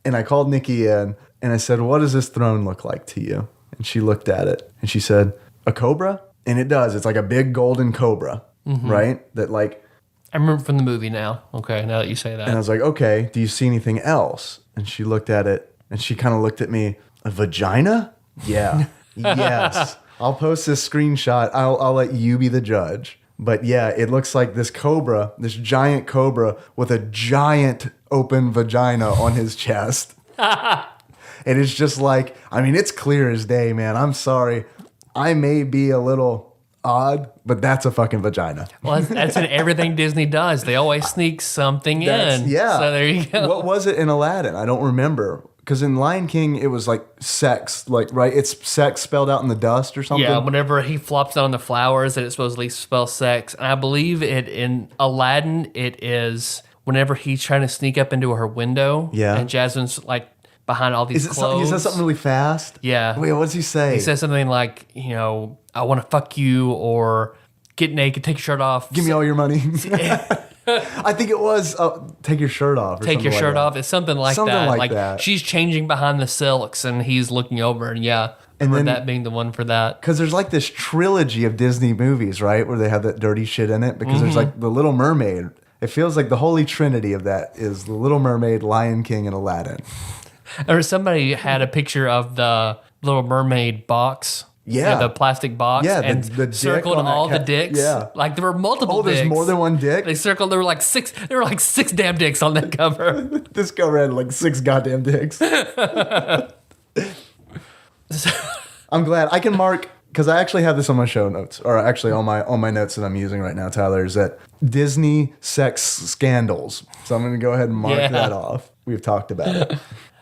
And I called Nikki in and I said, what does this throne look like to you? And she looked at it and she said, a cobra? And it does. It's like a big golden cobra, right? That like... I remember from the movie now. Okay, now that you say that. And I was like, okay, do you see anything else? And she looked at it and she kind of looked at me, a vagina? Yeah. Yes. I'll post this screenshot. I'll let you be the judge. But yeah, it looks like this cobra, this giant cobra with a giant open vagina on his chest. And it's just like, I mean, it's clear as day, man. I'm sorry. I may be a little odd, but that's a fucking vagina. Well, that's in everything Disney does. They always sneak something in. Yeah. So there you go. What was it in Aladdin? I don't remember. Because in Lion King, it was like sex, like, right? It's sex spelled out in the dust or something. Yeah, whenever he flops down the flowers, it supposedly spells sex. And I believe it in Aladdin, it is whenever he's trying to sneak up into her window. Yeah. And Jasmine's like behind all these clothes. He says something really fast? Yeah. Wait, what does he say? He says something like, I want to fuck you, or get naked, take your shirt off. Give me all your money. I think it was take your shirt off. Or take your shirt like off. It's something like that. Something like that. She's changing behind the silks and he's looking over, and then that being the one for that. Because there's like this trilogy of Disney movies, right, where they have that dirty shit in it. Because there's like The Little Mermaid. It feels like the holy trinity of that is The Little Mermaid, Lion King, and Aladdin. Or somebody had a picture of the Little Mermaid box. Yeah. The plastic box. Yeah, and the circled all the dicks. Yeah. Like there were multiple dicks. Oh, there's more than one dick? They circled, there were like six damn dicks on that cover. This cover had like 6 goddamn dicks. I'm glad. I can mark, because I actually have this on my show notes, or actually on my notes that I'm using right now, Tyler, is that Disney sex scandals. So I'm going to go ahead and mark that off. We've talked about it.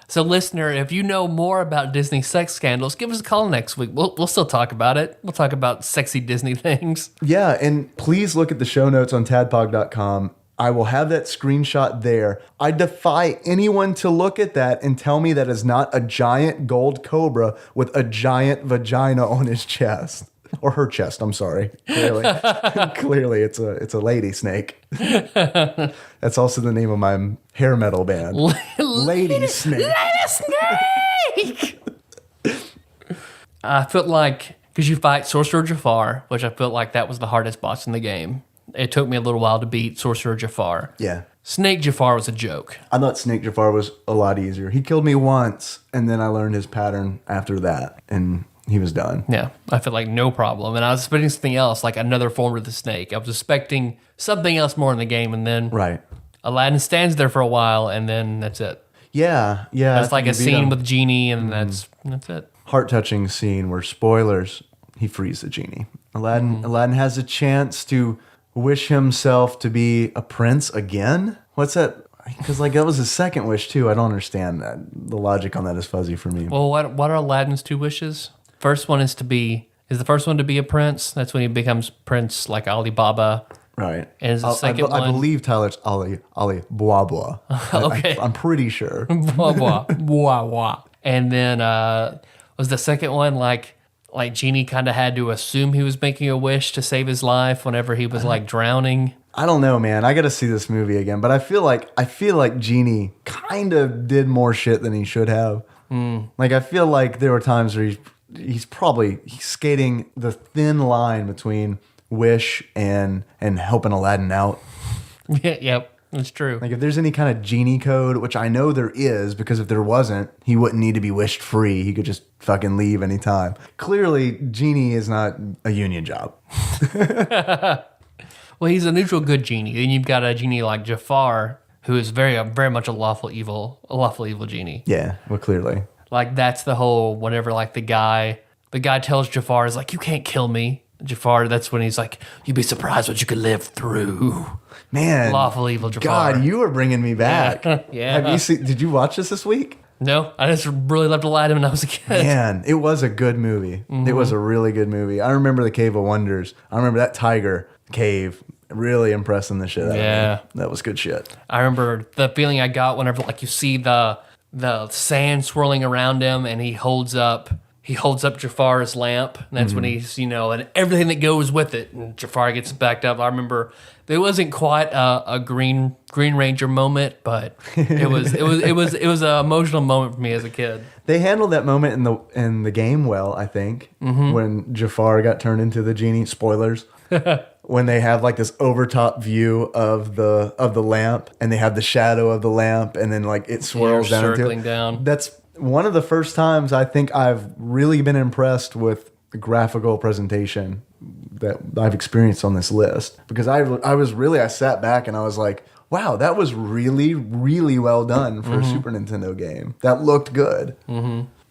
So, listener, if you know more about Disney sex scandals, give us a call next week. We'll still talk about it. We'll talk about sexy Disney things. Yeah, and please look at the show notes on tadpog.com. I will have that screenshot there. I defy anyone to look at that and tell me that is not a giant gold cobra with a giant vagina on his chest. or her chest. I'm sorry. Clearly, clearly, it's a lady snake. That's also the name of my hair metal band. Lady Snake. Lady Snake. I felt like because you fight Sorcerer Jafar, which I felt like that was the hardest boss in the game. It took me a little while to beat Sorcerer Jafar. Yeah. Snake Jafar was a joke. I thought Snake Jafar was a lot easier. He killed me once, and then I learned his pattern after that, and he was done. Yeah, I felt like no problem. And I was expecting something else, like another form of the snake. I was expecting something else more in the game, and then Right. Aladdin stands there for a while, and then that's it. Yeah. That's like a scene with Genie, and that's it. Heart-touching scene where, spoilers, he frees the genie. Aladdin has a chance to wish himself to be a prince again. What's that? Because like that was his second wish too. I don't understand that. The logic on that is fuzzy for me. Well, what are Aladdin's 2 wishes? First one is the first one to be a prince. That's when he becomes prince, like Ali Baba. Right. And is the second one? I believe Tyler's Ali Blah Blah. Okay. I'm pretty sure. Blah blah blah blah. And then was the second one like Genie kind of had to assume he was making a wish to save his life whenever he was like drowning? I don't know, man. I got to see this movie again, but I feel like Genie kind of did more shit than he should have. Like I feel like there were times where he's skating the thin line between wish and helping Aladdin out. Yep, that's true. Like if there's any kind of genie code, which I know there is, because if there wasn't, he wouldn't need to be wished free. He could just fucking leave anytime. Clearly, Genie is not a union job. Well, he's a neutral good genie. Then you've got a genie like Jafar, who is very much a lawful evil genie. Yeah, well, clearly. Like that's the whole whenever like the guy tells Jafar is like, you can't kill me. Jafar, that's when he's like, you'd be surprised what you could live through. Man, lawful evil Jafar. God, you are bringing me back. Yeah. Did you watch this week? No, I just really loved Aladdin when I was a kid. Man, it was a good movie. It was a really good movie. I remember the Cave of Wonders. I remember that tiger cave really impressing the shit out of me. That was good shit. I remember the feeling I got whenever like you see the sand swirling around him and he holds up Jafar's lamp, and that's when he's, and everything that goes with it, and Jafar gets backed up. I remember there wasn't quite a Green Ranger moment, but it was an emotional moment for me as a kid. They handled that moment in the game well, I think, when Jafar got turned into the genie. Spoilers. When they have like this overtop view of the lamp, and they have the shadow of the lamp, and then like it swirls down circling down. That's one of the first times I think I've really been impressed with the graphical presentation that I've experienced on this list, because I sat back and I was like, wow, that was really, really well done for a Super Nintendo game. That looked good.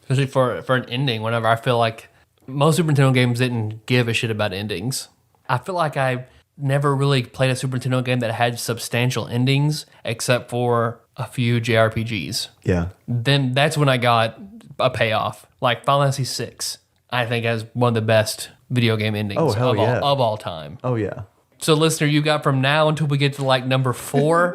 Especially for an ending, whenever I feel like most Super Nintendo games didn't give a shit about endings. I feel like I never really played a Super Nintendo game that had substantial endings, except for a few JRPGs. Yeah. Then that's when I got a payoff. Like Final Fantasy VI, I think has one of the best video game endings of all time. Oh, yeah. So, listener, you got from now until we get to like number 4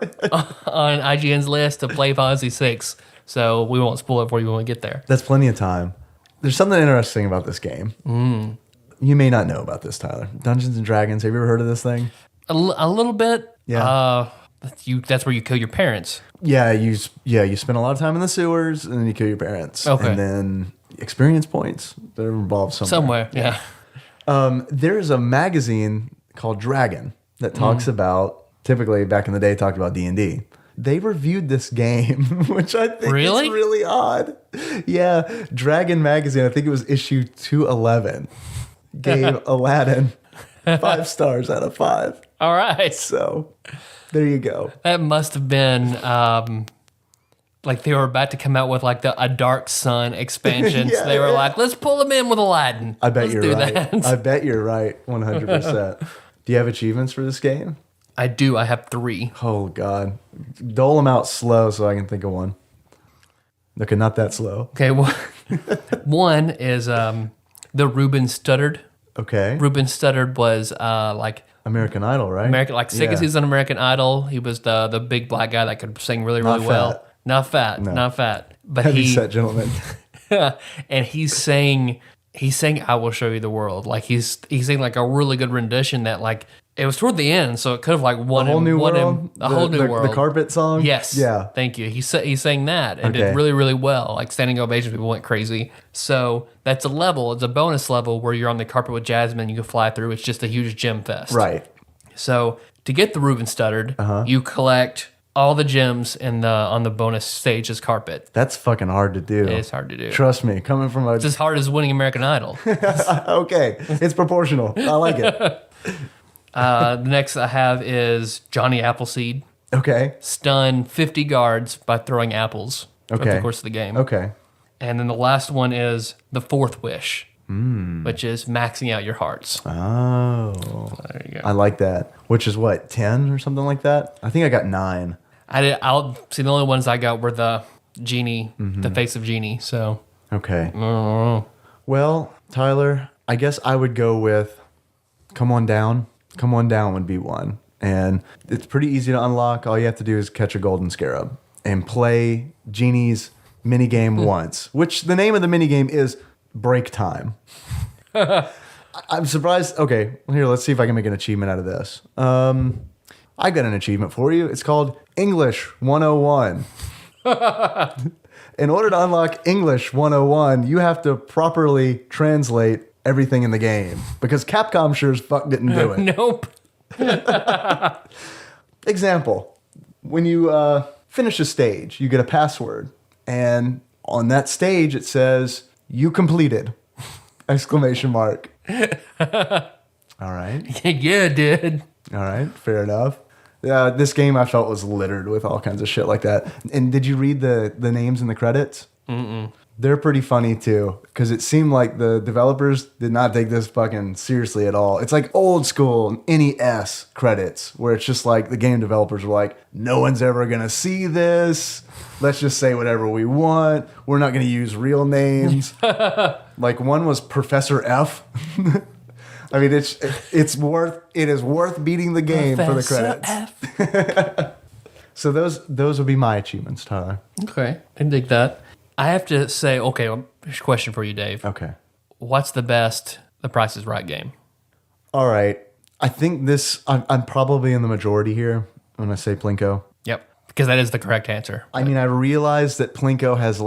on IGN's list to play Final Fantasy VI. So we won't spoil it for you when we get there. That's plenty of time. There's something interesting about this game. You may not know about this, Tyler. Dungeons and Dragons. Have you ever heard of this thing? A little bit. Yeah. That's where you kill your parents. Yeah, you spend a lot of time in the sewers, and then you kill your parents. Okay. And then experience points. They're involved somewhere. Yeah. There's a magazine called Dragon that talks about, typically back in the day, talked about D&D. They reviewed this game, which I think is really odd. Yeah, Dragon magazine, I think it was issue 211, gave Aladdin 5 stars out of 5. All right. So there you go. That must have been like they were about to come out with like a Dark Sun expansion. So they were like, let's pull them in with Aladdin. I bet let's you're do right. That. I bet you're right, 100%. Do you have achievements for this game? I do. I have 3. Oh, God. Dole them out slow so I can think of one. Okay, not that slow. Okay, one is the Ruben Studdard. Okay. Ruben Studdard was like American Idol, right? Second season American Idol. He was the big black guy that could sing really, really well. Not fat. No. Not fat. But Heavy set gentleman. And he sang he sang "I Will Show You the World." Like he sang like a really good rendition that like it was toward the end, so it could have like won A whole him new won world. him a whole new world. The carpet song. Yes. Yeah. Thank you. He sang that and Okay. did really, really well. Like standing ovations, people went crazy. So that's a level. It's a bonus level where you're on the carpet with Jasmine. You can fly through. It's just a huge gem fest. Right. So to get the Reuben Studdard, you collect all the gems on the bonus stage's carpet. That's fucking hard to do. It is hard to do. Trust me, coming from a It's as hard as winning American Idol. okay, it's proportional. I like it. The next I have is Johnny Appleseed. Okay. Stun 50 guards by throwing apples over Okay. the course of the game. Okay. And then the last one is the Fourth Wish, which is maxing out your hearts. Oh, There you go. I like that. Which is what, 10 or something like that? I think I got 9. I'll see the only ones I got were the genie, the face of genie. So Okay. I don't know. Well, Tyler, I guess I would go with Come On Down. Come On Down would be one. And it's pretty easy to unlock. All you have to do is catch a golden scarab and play Genie's minigame once, which the name of the minigame is Break Time. I'm surprised. Okay, here, let's see if I can make an achievement out of this. I got an achievement for you. It's called English 101. In order to unlock English 101, you have to properly translate everything in the game because Capcom sure as fuck didn't do it. Nope. Example, when you finish a stage, you get a password, and on that stage it says, "You completed!" Exclamation mark. All right. Yeah, dude. All right, fair enough. This game I felt was littered with all kinds of shit like that. And did you read the names in the credits? Mm-mm. They're pretty funny too, because it seemed like the developers did not take this fucking seriously at all. It's like old school NES credits, where it's just like the game developers were like, no one's ever gonna see this. Let's just say whatever we want. We're not gonna use real names. Like one was Professor F. I mean, it is worth beating the game for the credits. So those would be my achievements, Tyler. Okay, I dig that. I have to say, okay, here's a question for you, Dave. Okay. What's the best The Price is Right game? All right. I think I'm probably in the majority here when I say Plinko. Yep, because that is the correct answer. I mean, I realize that Plinko has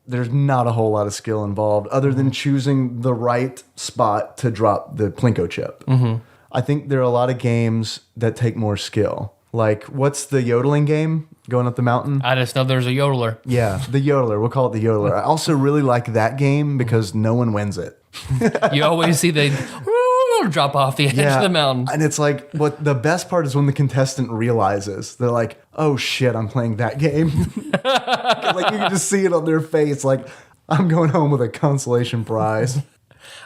there's not a whole lot of skill involved other than choosing the right spot to drop the Plinko chip. Mm-hmm. I think there are a lot of games that take more skill. Like, what's the yodeling game going up the mountain? I just know there's a yodeler. Yeah, the yodeler. We'll call it the yodeler. I also really like that game because no one wins it. You always see they drop off the edge of the mountain. And it's like, what the best part is when the contestant realizes. They're like, oh shit, I'm playing that game. Like, you can just see it on their face. Like, I'm going home with a consolation prize.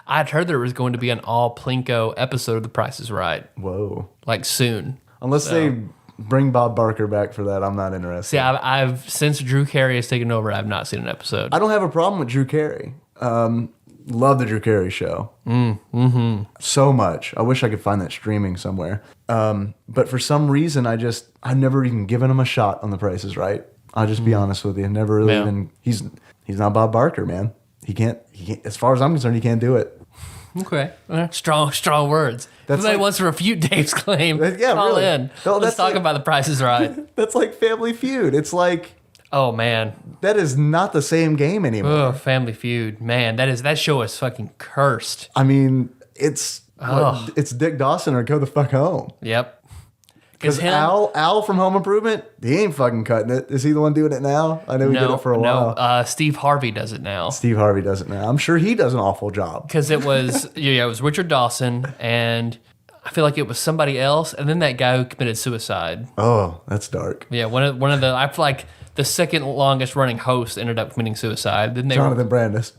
I'd heard there was going to be an all Plinko episode of The Price is Right. Whoa. Like soon. Unless they bring Bob Barker back for that, I'm not interested. See, I've since Drew Carey has taken over, I've not seen an episode. I don't have a problem with Drew Carey. Love the Drew Carey show. So much. I wish I could find that streaming somewhere. But for some reason, I've never even given him a shot on The Price is Right. I'll just be honest with you. Never really even. He's not Bob Barker, man. He can't. As far as I'm concerned, he can't do it. Okay. Strong words. If anybody wants to refute Dave's claim, call really. in. No, Let's talk about The Price is Right. That's like Family Feud. It's like, Oh, man. that is not the same game anymore. Oh, Family Feud. Man, that show is fucking cursed. I mean, it's Dick Dawson or go the fuck home. Yep. Because Al from Home Improvement, he ain't fucking cutting it. Is he the one doing it now? I know he did it for a while. No, Steve Harvey does it now. Steve Harvey does it now. I'm sure he does an awful job. Because it was it was Richard Dawson, and I feel like it was somebody else, and then that guy who committed suicide. Oh, that's dark. Yeah, one of the I feel like the second longest running host ended up committing suicide. Then Jonathan Brandis.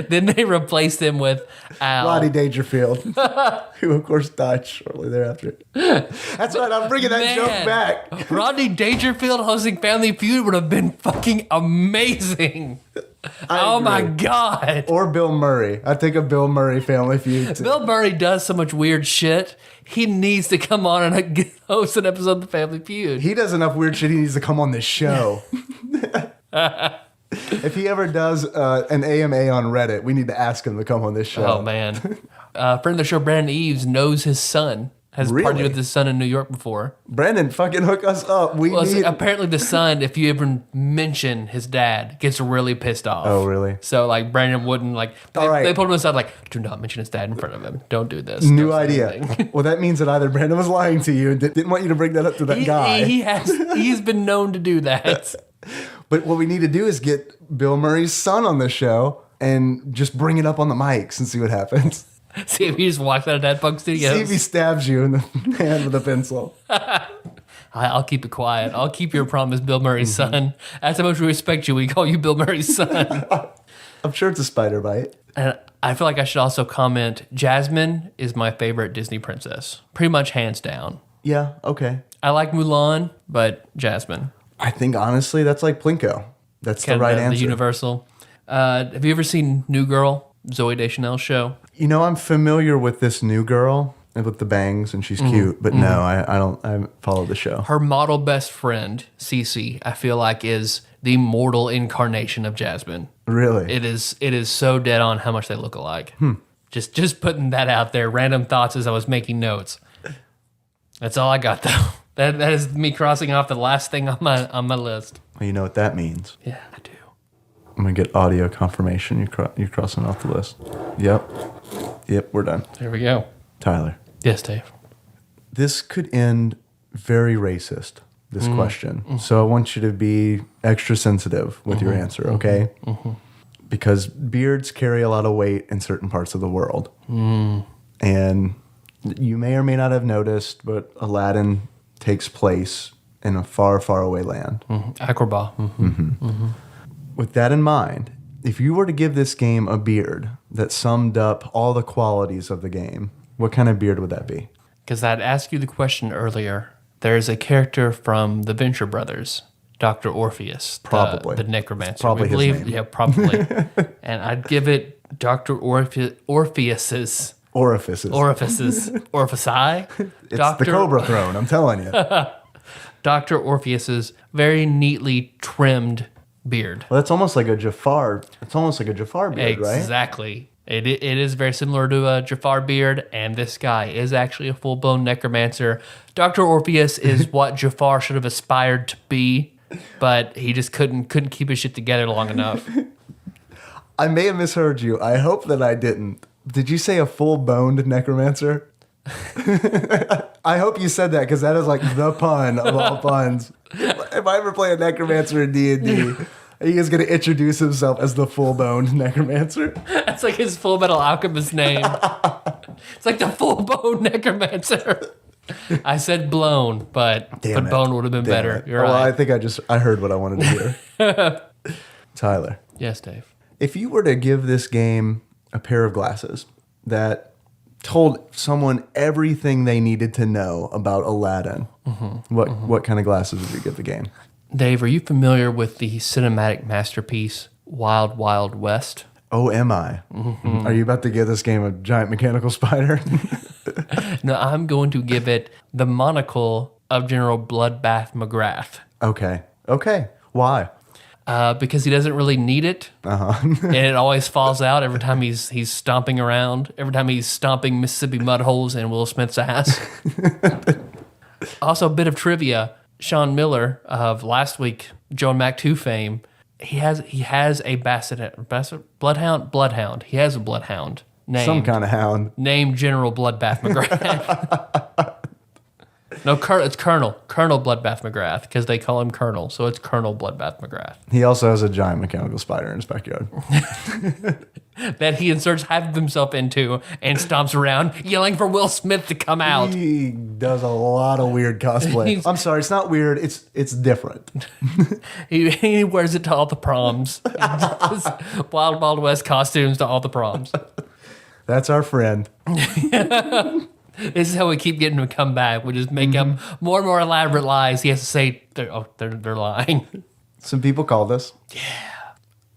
Then they replaced him with Al. Rodney Dangerfield, who of course died shortly thereafter. That's right, I'm bringing that joke back. Rodney Dangerfield hosting Family Feud would have been fucking amazing. Oh my God. Or Bill Murray. I think of Bill Murray Family Feud too. Bill Murray does so much weird shit. He needs to come on and host an episode of the Family Feud. He does enough weird shit he needs to come on this show. If he ever does an AMA on Reddit, we need to ask him to come on this show. Oh, man. Friend of the show, Brandon Eves, knows his son. Has partied with his son in New York before. Brandon, fucking hook us up. Apparently the son, if you even mention his dad, gets really pissed off. Oh, really? So, like, Brandon wouldn't, like... They pulled him aside, like, do not mention his dad in front of him. Don't do this. New idea. Well, that means that either Brandon was lying to you and didn't want you to bring that up to that guy. He's been known to do that. But what we need to do is get Bill Murray's son on the show and just bring it up on the mics and see what happens. See if he just walks out of TADPOG Studios. See if he stabs you in the hand with a pencil. I'll keep it quiet. I'll keep your promise, Bill Murray's son. That's how much we respect you. We call you Bill Murray's son. I'm sure it's a spider bite. And I feel like I should also comment, Jasmine is my favorite Disney princess. Pretty much hands down. Yeah, okay. I like Mulan, but Jasmine. I think, honestly, that's like Plinko. That's the right answer. The Universal. Have you ever seen New Girl, Zooey Deschanel's show? You know, I'm familiar with this new girl with the bangs, and she's cute. But no, I haven't followed the show. Her model best friend, Cece, I feel like is the mortal incarnation of Jasmine. Really? It is so dead on how much they look alike. Just putting that out there. Random thoughts as I was making notes. That's all I got though. That is me crossing off the last thing on my list. Well, you know what that means. Yeah, I do. I'm going to get audio confirmation. You're crossing off the list. Yep, we're done. There we go. Tyler. Yes, Dave. This could end very racist, this question. So I want you to be extra sensitive with your answer, okay? Because beards carry a lot of weight in certain parts of the world. And you may or may not have noticed, but Aladdin takes place in a far, far away land. Agrabah. With that in mind, if you were to give this game a beard that summed up all the qualities of the game, what kind of beard would that be? Because I'd asked you the question earlier. There's a character from the Venture Brothers, Dr. Orpheus. Probably. The necromancer. Probably his name. Yeah, probably. And I'd give it Dr. Orpheus's... Orifices. Orifici? It's the Cobra Throne, I'm telling you. Dr. Orpheus's very neatly trimmed beard. Well, that's almost like a Jafar. It's almost like a Jafar beard, right? Exactly. It is very similar to a Jafar beard, and this guy is actually a full-blown necromancer. Dr. Orpheus is what Jafar should have aspired to be, but he just couldn't keep his shit together long enough. I may have misheard you. I hope that I didn't. Did you say a full-boned necromancer? I hope you said that, because that is like the pun of all puns. If I ever play a necromancer in D&D, he is going to introduce himself as the full-boned necromancer. That's like his Full Metal Alchemist name. It's like the full-bone necromancer. I said blown, but bone would have been better. You're right. I think I heard what I wanted to hear. Tyler. Yes, Dave. If you were to give this game a pair of glasses that told someone everything they needed to know about Aladdin, what kind of glasses would you give the game? Dave, are you familiar with the cinematic masterpiece Wild Wild West? Oh, am I? Are you about to give this game a giant mechanical spider? No, I'm going to give it the monocle of General Bloodbath McGrath. Okay. Why? Because he doesn't really need it, and it always falls out every time he's stomping around. Every time he's stomping Mississippi mud holes in Will Smith's ass. Also, a bit of trivia: Sean Miller of last week, Joe and Mac 2 fame, he has a bloodhound. He has a bloodhound named some kind of hound named General Bloodbath McGrath. No, it's Colonel Bloodbath McGrath, because they call him Colonel, so it's Colonel Bloodbath McGrath. He also has a giant mechanical spider in his backyard. That he inserts half of himself into and stomps around, yelling for Will Smith to come out. He does a lot of weird cosplay. I'm sorry, it's not weird, it's different. He wears it to all the proms. Wild Wild West costumes to all the proms. That's our friend. This is how we keep getting him to come back. We just make up more and more elaborate lies. He has to say they're lying. Some people called us. Yeah.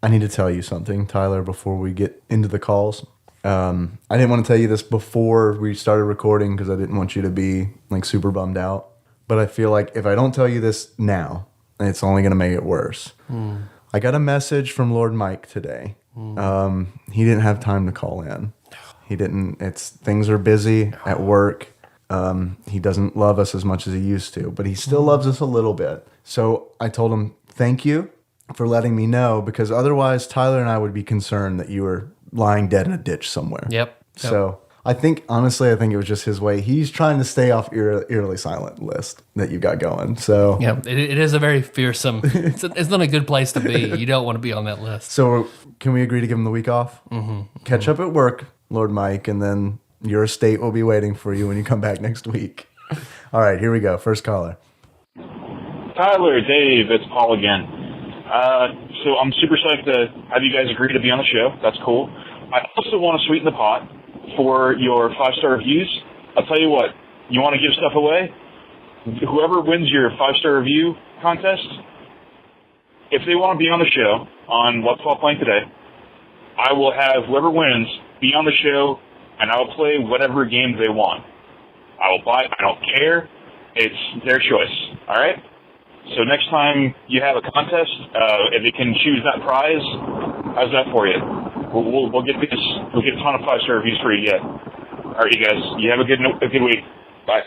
I need to tell you something, Tyler, before we get into the calls. I didn't want to tell you this before we started recording because I didn't want you to be like super bummed out. But I feel like if I don't tell you this now, it's only going to make it worse. I got a message from Lord Mike today. He didn't have time to call in. He didn't. Things are busy at work. He doesn't love us as much as he used to, but he still loves us a little bit. So I told him, thank you for letting me know, because otherwise Tyler and I would be concerned that you were lying dead in a ditch somewhere. Yep. So honestly, I think it was just his way. He's trying to stay off eerily silent list that you got going. So yeah, it is a very fearsome. It's not a good place to be. You don't want to be on that list. So can we agree to give him the week off? Mm-hmm. Catch up at work, Lord Mike, and then your estate will be waiting for you when you come back next week. All right, here we go. First caller. Tyler, Dave, it's Paul again. So I'm super psyched to have you guys agree to be on the show. That's cool. I also want to sweeten the pot for your 5-star reviews. I'll tell you what, you want to give stuff away? Whoever wins your 5-star review contest, if they want to be on the show on What's Paul Playing Today, I will have whoever wins be on the show, and I will play whatever game they want. I will buy. I don't care. It's their choice. All right? So next time you have a contest, if they can choose that prize, how's that for you? We'll get a ton of 5-star reviews for you yet. All right, you guys. You have a good week. Bye.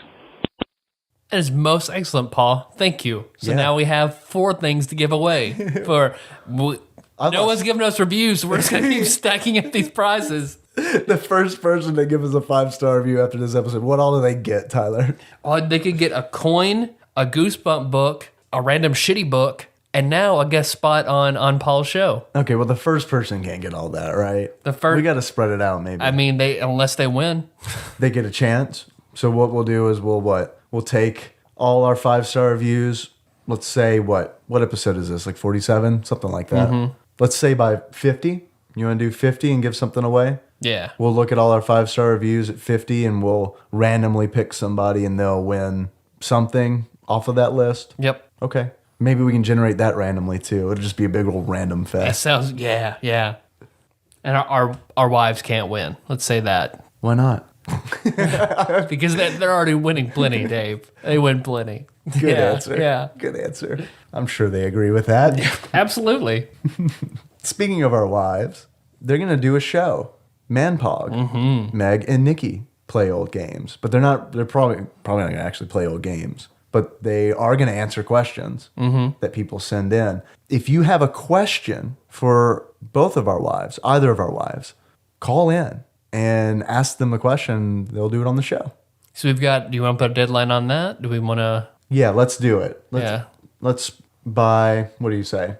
That is most excellent, Paul. Thank you. So now we have 4 things to give away. No one's giving us reviews, so we're just going to keep stacking up these prizes. The first person to give us a 5-star review after this episode, what all do they get, Tyler? They could get a coin, a Goosebump book, a random shitty book, and now a guest spot on Paul's show. Okay, well, the first person can't get all that, right? We got to spread it out, maybe. I mean, unless they win. They get a chance. So what we'll do is we'll take all our 5-star reviews. Let's say what episode is this? Like 47? Something like that. Mm-hmm. Let's say by 50. You want to do 50 and give something away? Yeah. We'll look at all our 5-star reviews at 50 and we'll randomly pick somebody and they'll win something off of that list. Yep. Okay. Maybe we can generate that randomly too. It'll just be a big old random That fest. sounds, yeah. And our wives can't win. Let's say that. Why not? Because they're already winning plenty, Dave. They win plenty. Good answer. Yeah. Good answer. I'm sure they agree with that. Absolutely. Speaking of our wives, they're going to do a show. Manpog. Mm-hmm. Meg and Nikki play old games. But they're probably not going to actually play old games. But they are going to answer questions that people send in. If you have a question for both of our wives, either of our wives, call in and ask them a question. They'll do it on the show. So do you want to put a deadline on that? Do we want to? Yeah, let's do it. Let's by, what do you say?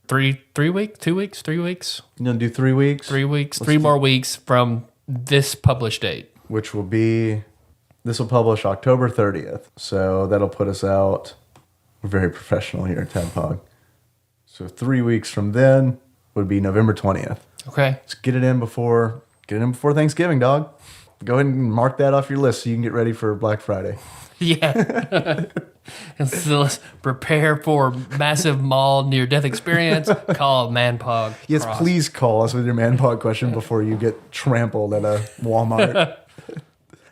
3 weeks, 2 weeks, 3 weeks? You going to do 3 weeks? 3 weeks, 3 more weeks from this published date. Which will be, this will publish October 30th. So that'll put us out, we're very professional here at TADPOG. So 3 weeks from then would be November 20th. Okay. Let's get it in before Thanksgiving, dog. Go ahead and mark that off your list so you can get ready for Black Friday. Yeah. And so let's prepare for massive mall near-death experience. Call Manpog. Yes, please call us with your Manpog question before you get trampled at a Walmart.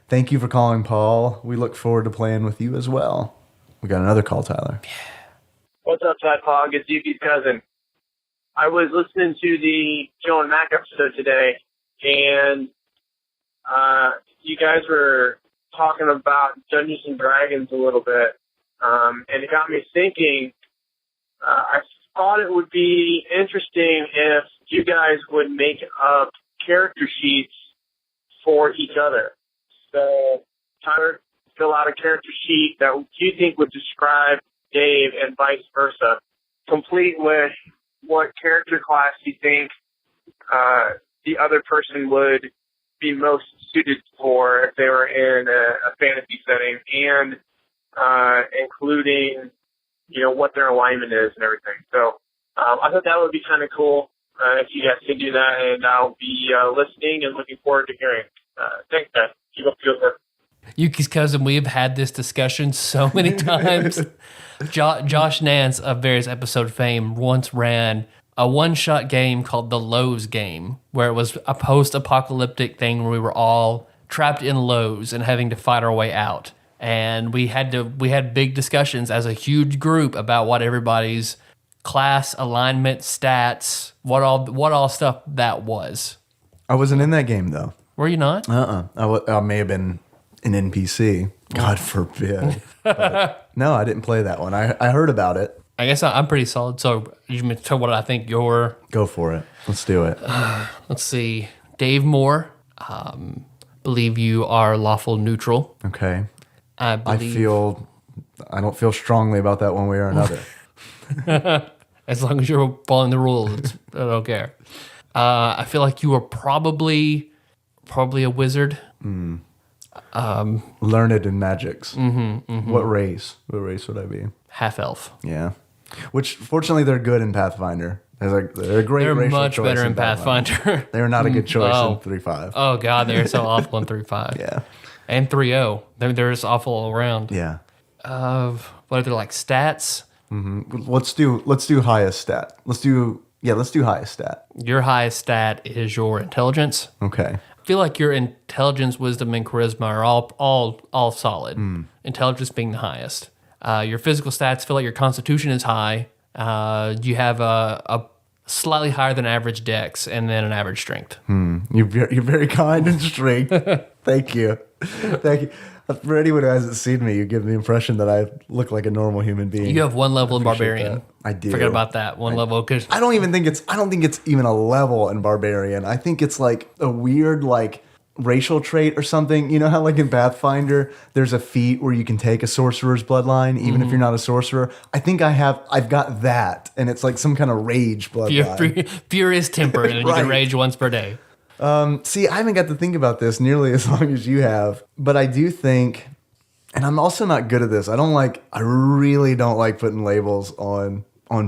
Thank you for calling, Paul. We look forward to playing with you as well. We got another call, Tyler. What's up, TADPOG? It's Yuki's cousin. I was listening to the Joe and Mac episode today, and you guys were talking about Dungeons and Dragons a little bit, and it got me thinking. I thought it would be interesting if you guys would make up character sheets for each other. So, Tyler, fill out a character sheet that you think would describe Dave and vice versa, complete with what character class you think the other person would be most suited for if they were in a fantasy setting, and including, what their alignment is and everything. So I thought that would be kind of cool if you guys could do that, and I'll be listening and looking forward to hearing. Thanks, guys. Keep up the good work. Yuki's cousin, we have had this discussion so many times. Josh Nance of Various Episode fame once ran a one-shot game called the Lowe's Game, where it was a post-apocalyptic thing where we were all trapped in Lowe's and having to fight our way out. And we had big discussions as a huge group about what everybody's class, alignment, stats, what all stuff that was. I wasn't in that game though. Were you not? I may have been an NPC. God forbid. But no, I didn't play that one. I heard about it. I guess I'm pretty solid. So you mean to what I think you're. Go for it. Let's do it. Let's see. Dave Moore. Believe you are lawful neutral. Okay. I don't feel strongly about that one way or another. As long as you're following the rules, I don't care. I feel like you are probably a wizard. Learned in magics. What race? What race would I be? Half elf. Yeah. Which fortunately they're good in Pathfinder. They're a great. They're racial much choice better in Pathfinder. They're not a good choice in 3.5. Oh god, they're so awful in 3.5. Yeah. And 3.0. They're just awful all around. Yeah. What are they like stats? Let's do highest stat. Let's do highest stat. Your highest stat is your intelligence. Okay. I feel like your intelligence, wisdom, and charisma are all solid. Intelligence being the highest. Your physical stats feel like your constitution is high. You have a slightly higher than average dex and then an average strength. You're very kind and strength. Thank you. Thank you. For anyone who hasn't seen me, you give the impression that I look like a normal human being. You have one level in barbarian. That. I do. Forget about that one level. Cause I don't think it's even a level in barbarian. I think it's like a weird like racial trait or something. You know how like in Pathfinder there's a feat where you can take a sorcerer's bloodline even if you're not a sorcerer. I think I've got that, and it's like some kind of rage bloodline. Furious temper, and you can rage once per day. See, I haven't got to think about this nearly as long as you have, but I do think, and I'm also not good at this. I really don't like putting labels on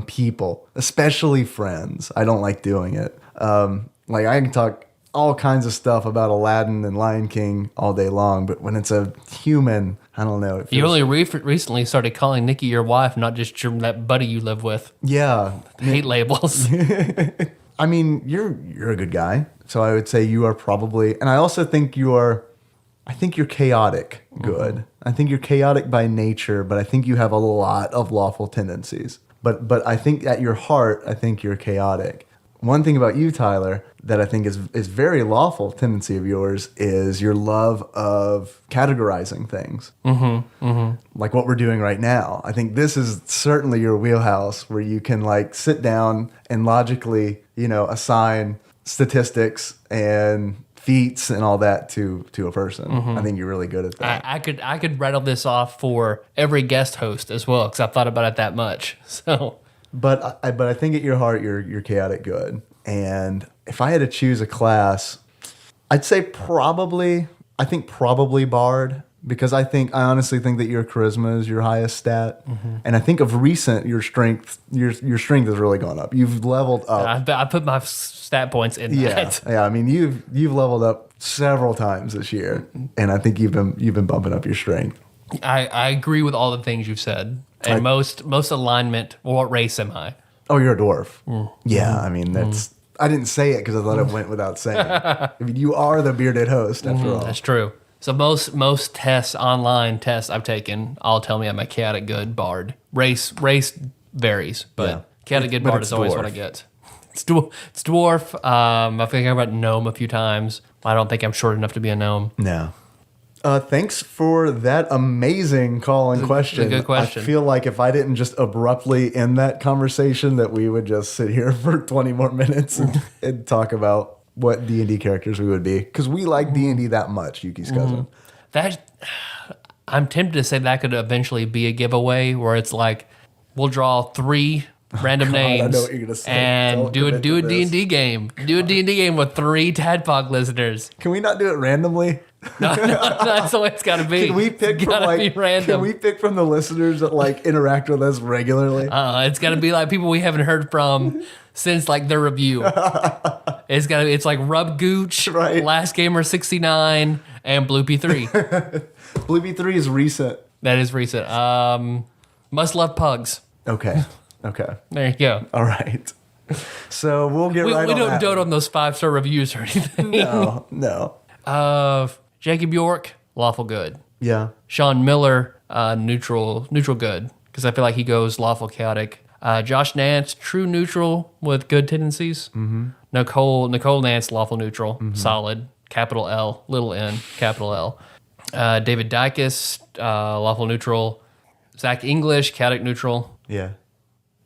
people, especially friends. I don't like doing it. Like I can talk all kinds of stuff about Aladdin and Lion King all day long, but when it's a human, I don't know. You only recently started calling Nikki your wife, not just that buddy you live with. Yeah. Hate labels. I mean, you're a good guy. So I would say you are probably, and I also think you're chaotic good. I think you're chaotic by nature, but I think you have a lot of lawful tendencies. But I think at your heart, I think you're chaotic. One thing about you, Tyler, that I think is very lawful tendency of yours is your love of categorizing things. Like what we're doing right now. I think this is certainly your wheelhouse where you can like sit down and logically, assign statistics and feats and all that to a person. I think you're really good at that. I could rattle this off for every guest host as well because I've thought about it that much. So, but I think at your heart you're chaotic good. And if I had to choose a class, I'd say probably Bard, because I honestly think that your charisma is your highest stat, and I think of recent your strength has really gone up. You've leveled up. I put my stat points in that. Yeah. I mean, you've leveled up several times this year, and I think you've been bumping up your strength. I agree with all the things you've said, and most alignment. What race am I? Oh, you're a dwarf. Yeah, I mean that's. I didn't say it because I thought it went without saying. I mean, you are the bearded host after all. That's true. So most tests, online tests I've taken, all tell me I'm a chaotic good bard. Race varies, but chaotic good bard is always what I get. It's dwarf. I think I've got gnome a few times. I don't think I'm short enough to be a gnome. No. Thanks for that amazing call and question. A good question. I feel like if I didn't just abruptly end that conversation, that we would just sit here for 20 more minutes and talk about what D&D characters we would be, because we like D&D that much, Yuki's cousin. I'm tempted to say that could eventually be a giveaway where it's like we'll draw 3 random names I know what you're gonna say. and do a D&D game. Do a D&D game with 3 TADPOG listeners. Can we not do it randomly? No, that's the way it's got to be. Can we pick be random. Can we pick from the listeners that like interact with us regularly? It's got to be like people we haven't heard from since like their review. It's like Rub Gooch, right. Last Gamer 69, and Bloopy 3. Bloopy 3 is recent. That is recent. Must Love Pugs. Okay. There you go. All right. So we'll get We on don't that. dote on those 5-star reviews or anything. No. Jacob York, lawful good. Yeah. Sean Miller, neutral good, because I feel like he goes lawful chaotic. Josh Nance, true neutral with good tendencies. Mm-hmm. Nicole Nance, lawful neutral, solid, capital L, little n, capital L. David Dykes, lawful neutral. Zach English, chaotic neutral. Yeah.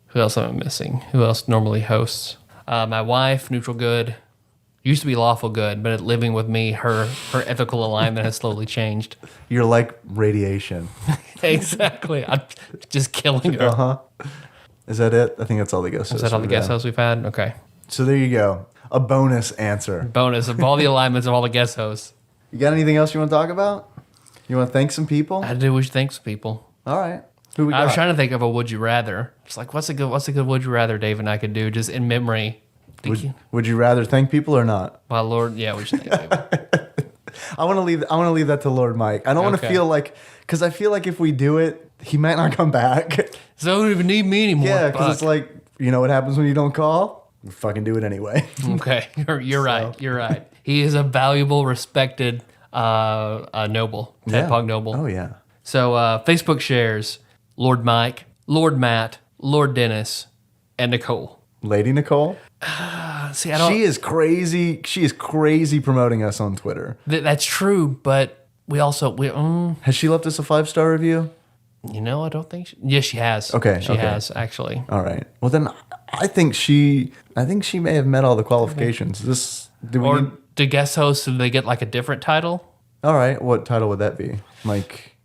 Who else am I missing? Who else normally hosts? My wife, neutral good. Used to be lawful good, but living with me, her ethical alignment has slowly changed. You're like radiation. Exactly. I'm just killing her. Uh-huh. Is that it? I think that's all the guest hosts. Is that all the guest hosts we've had? Okay. So there you go. A bonus answer. Bonus of all the alignments of all the guest hosts. You got anything else you want to talk about? You want to thank some people? I do wish thanks to people. All right. Who we got? I was trying to think of a would you rather. It's like what's a good would you rather Dave and I could do just in memory. Would you rather thank people or not? My Lord, yeah, we should thank people. I want to leave that to Lord Mike. I don't want to feel like, because I feel like if we do it, he might not come back. So don't even need me anymore. Yeah, because it's like, you know what happens when you don't call? We fucking do it anyway. Okay, you're right. You're right. He is a valuable, respected noble, TADPOG noble. Oh yeah. So Facebook shares Lord Mike, Lord Matt, Lord Dennis, and Nicole. Lady Nicole. See, I don't. She is crazy. She is crazy promoting us on Twitter. That's true, but we also Has she left us a 5-star review? You know, I don't think. Yes, she has. Okay, she has actually. All right. Well, then I think she may have met all the qualifications. Do guest hosts, do they get like a different title? All right. What title would that be? Like,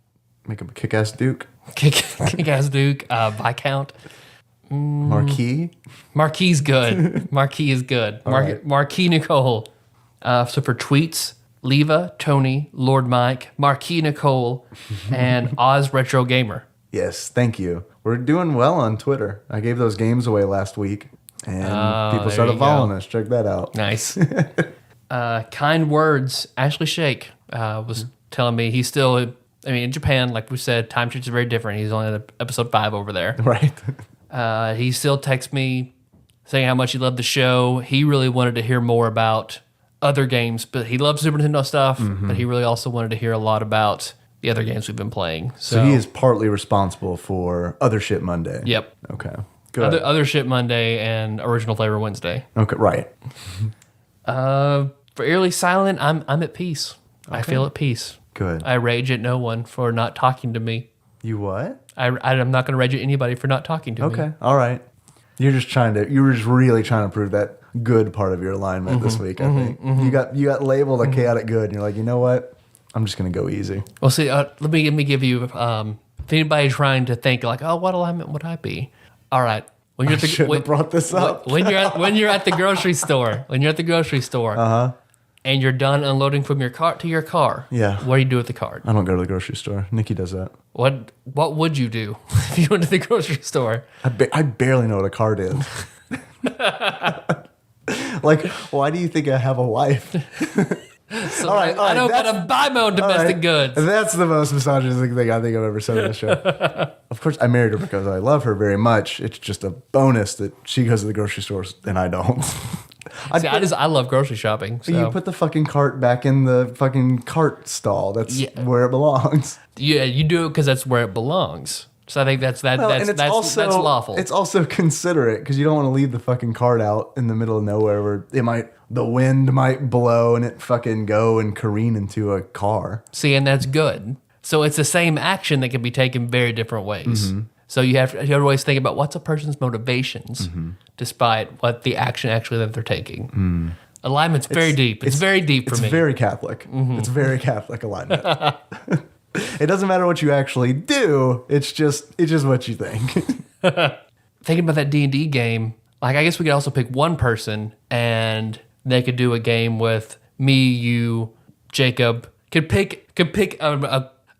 make him a kick-ass Duke? Kick-ass Duke, Viscount. Marquis? Marquis is good. Marquis is good. right. Marquis Nicole. So for tweets, Leva, Tony, Lord Mike, Marquis Nicole, and Oz Retro Gamer. Yes, thank you. We're doing well on Twitter. I gave those games away last week, and people started following us. Check that out. Nice. Kind words. Ashley Shake was telling me he's still, in Japan, like we said, time sheets are very different. He's only at episode 5 over there. Right. He still texts me saying how much he loved the show. He really wanted to hear more about other games, but he loves Super Nintendo stuff, but he really also wanted to hear a lot about the other games we've been playing. So he is partly responsible for Other Shit Monday. Yep. Okay. Good. Other Shit Monday and Original Flavor Wednesday. Okay, right. For Eerily Silent, I'm at peace. Okay. I feel at peace. Good. I rage at no one for not talking to me. You what? I'm not going to rage at anybody for not talking to me. Okay, all right. You were just really trying to prove that good part of your alignment this week, I think. You got labeled a chaotic good, and you're like, you know what? I'm just going to go easy. Well, see, let me give you, if anybody's trying to think like, oh, what alignment would I be? All right. When you're have brought this up. When you're at the grocery store, and you're done unloading from your cart to your car. Yeah. What do you do with the cart? I don't go to the grocery store. Nikki does that. What would you do if you went to the grocery store? I barely know what a cart is. Like, why do you think I have a wife? So all right, I don't gotta buy my own domestic goods. That's the most misogynistic thing I think I've ever said on the show. Of course, I married her because I love her very much. It's just a bonus that she goes to the grocery stores and I don't. I love grocery shopping. So. You put the fucking cart back in the fucking cart stall. That's where it belongs. Yeah, you do it because that's where it belongs. So I think that's lawful. It's also considerate because you don't want to leave the fucking cart out in the middle of nowhere where the wind might blow and it fucking go and careen into a car. See, and that's good. So it's the same action that can be taken very different ways. Mm-hmm. So you have to always think about what's a person's motivations, despite what the action actually that they're taking. Mm. Alignment's very deep. It's very deep for me. It's very Catholic. Mm-hmm. It's very Catholic alignment. It doesn't matter what you actually do. It's just what you think. Thinking about that D&D game, like I guess we could also pick one person and they could do a game with me, you, Jacob. Could pick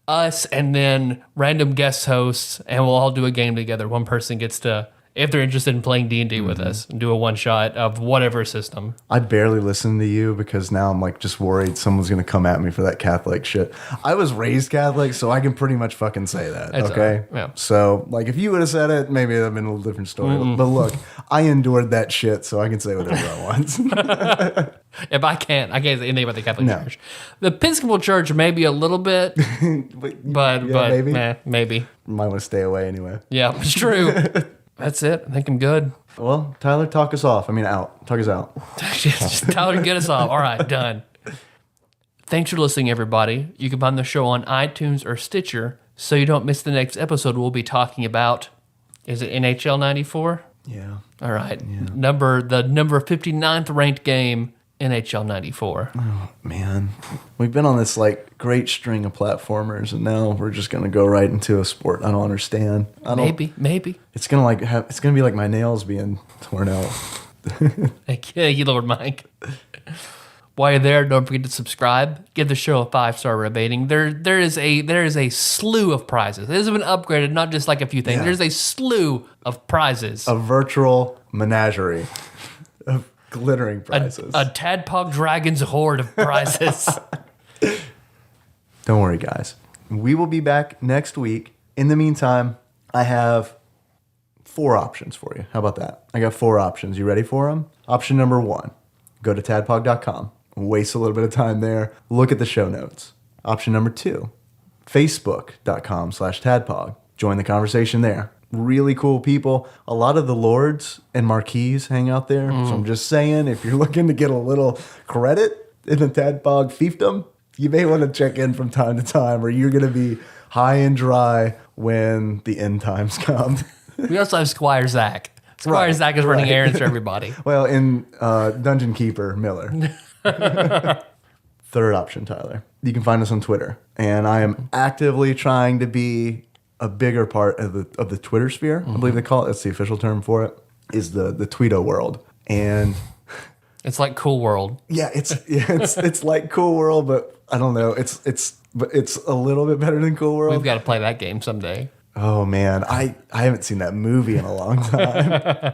us and then random guest hosts, and we'll all do a game together. One person gets to, if they're interested in playing D&D with us, and do a one-shot of whatever system. I barely listen to you because now I'm like just worried someone's going to come at me for that Catholic shit. I was raised Catholic, so I can pretty much fucking say that, okay? Yeah. So, like, if you would have said it, maybe it would have been a little different story. But look, I endured that shit, so I can say whatever I want. If I can't say anything about the Catholic Church. The Episcopal Church, maybe a little bit, but maybe. Maybe. Might want to stay away anyway. Yeah, it's true. That's it. I think I'm good. Well, Tyler, talk us off. I mean, out. Talk us out. Just Tyler, get us off. All right, done. Thanks for listening, everybody. You can find the show on iTunes or Stitcher so you don't miss the next episode. We'll be talking about, is it NHL 94? Yeah. All right. Yeah. The number 59th ranked game, NHL 94. Oh, man. We've been on this like great string of platformers, and now we're just going to go right into a sport I don't understand. Maybe. It's going to be like my nails being torn out. Thank you, Lord Mike. While you're there, don't forget to subscribe. Give the show a 5-star rating. There is a slew of prizes. This has been upgraded, not just like a few things. Yeah. There's a slew of prizes. A virtual menagerie of glittering prizes. A Tadpog Dragon's horde of prizes. Don't worry, guys. We will be back next week. In the meantime, I have 4 options for you. How about that? I got 4 options. You ready for them? Option number 1, go to tadpog.com. Waste a little bit of time there. Look at the show notes. Option number 2, facebook.com/tadpog. Join the conversation there. Really cool people. A lot of the lords and marquis hang out there. So I'm just saying, if you're looking to get a little credit in the Tadpog fiefdom, you may want to check in from time to time, or you're going to be high and dry when the end times come. We also have Squire Zach. Squire Zach is running errands for everybody. Well, in Dungeon Keeper Miller. Third option, Tyler. You can find us on Twitter, and I am actively trying to be a bigger part of the Twitter sphere. I believe they call it. That's the official term for it. Is the Tweeto world, and it's like Cool World. Yeah, it's like Cool World, but I don't know. It's a little bit better than Cool World. We've got to play that game someday. Oh man, I haven't seen that movie in a long time.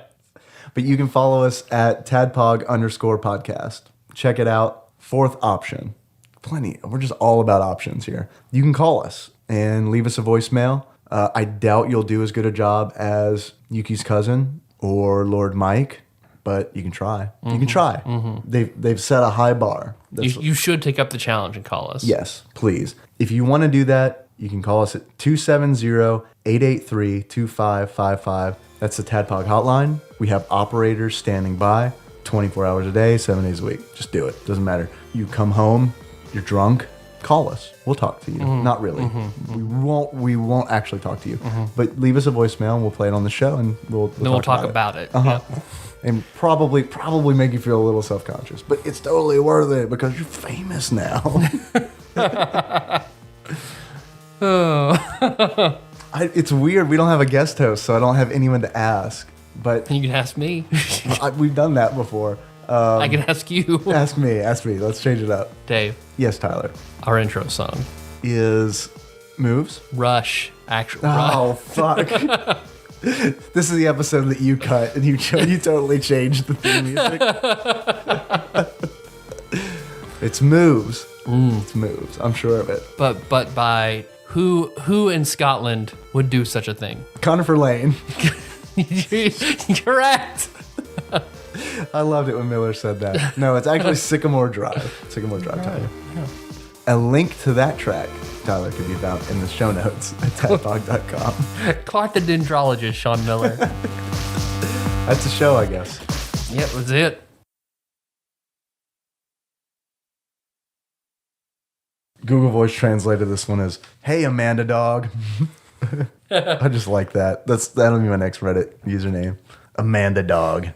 But you can follow us at tadpog_podcast. Check it out. 4th option. Plenty. We're just all about options here. You can call us and leave us a voicemail. I doubt you'll do as good a job as Yuki's cousin or Lord Mike, but you can try. Mm-hmm. You can try. Mm-hmm. They've set a high bar. You should take up the challenge and call us. Yes, please. If you want to do that, you can call us at 270-883-2555. That's the Tadpog hotline. We have operators standing by 24 hours a day, 7 days a week. Just do it. Doesn't matter. You come home, you're drunk, call us. We'll talk to you. Mm-hmm. Not really. Mm-hmm. We won't actually talk to you. Mm-hmm. But leave us a voicemail and we'll play it on the show and we'll talk about it. Uh-huh. Yeah. And probably make you feel a little self-conscious. But it's totally worth it because you're famous now. It's weird. We don't have a guest host, so I don't have anyone to ask. But you can ask me. We've done that before. I can ask you. Ask me. Let's change it up. Dave. Yes, Tyler. Our intro song is Moves. Rush. Actual. Oh, fuck. This is the episode that you cut, and you totally changed the theme music. It's Moves. It's Moves. I'm sure of it. But by who in Scotland would do such a thing? Conifer Lane. Correct. I loved it when Miller said that. No, it's actually Sycamore Drive. Sycamore Drive, Tyler. Yeah. A link to that track, Tyler, could be found in the show notes at tadpog.com. Clark the Dendrologist, Sean Miller. That's the show, I guess. Yep, that's it. Google Voice translated this one as, "Hey, Amanda Dog." I just like that. That'll be my next Reddit username. Amanda Dog.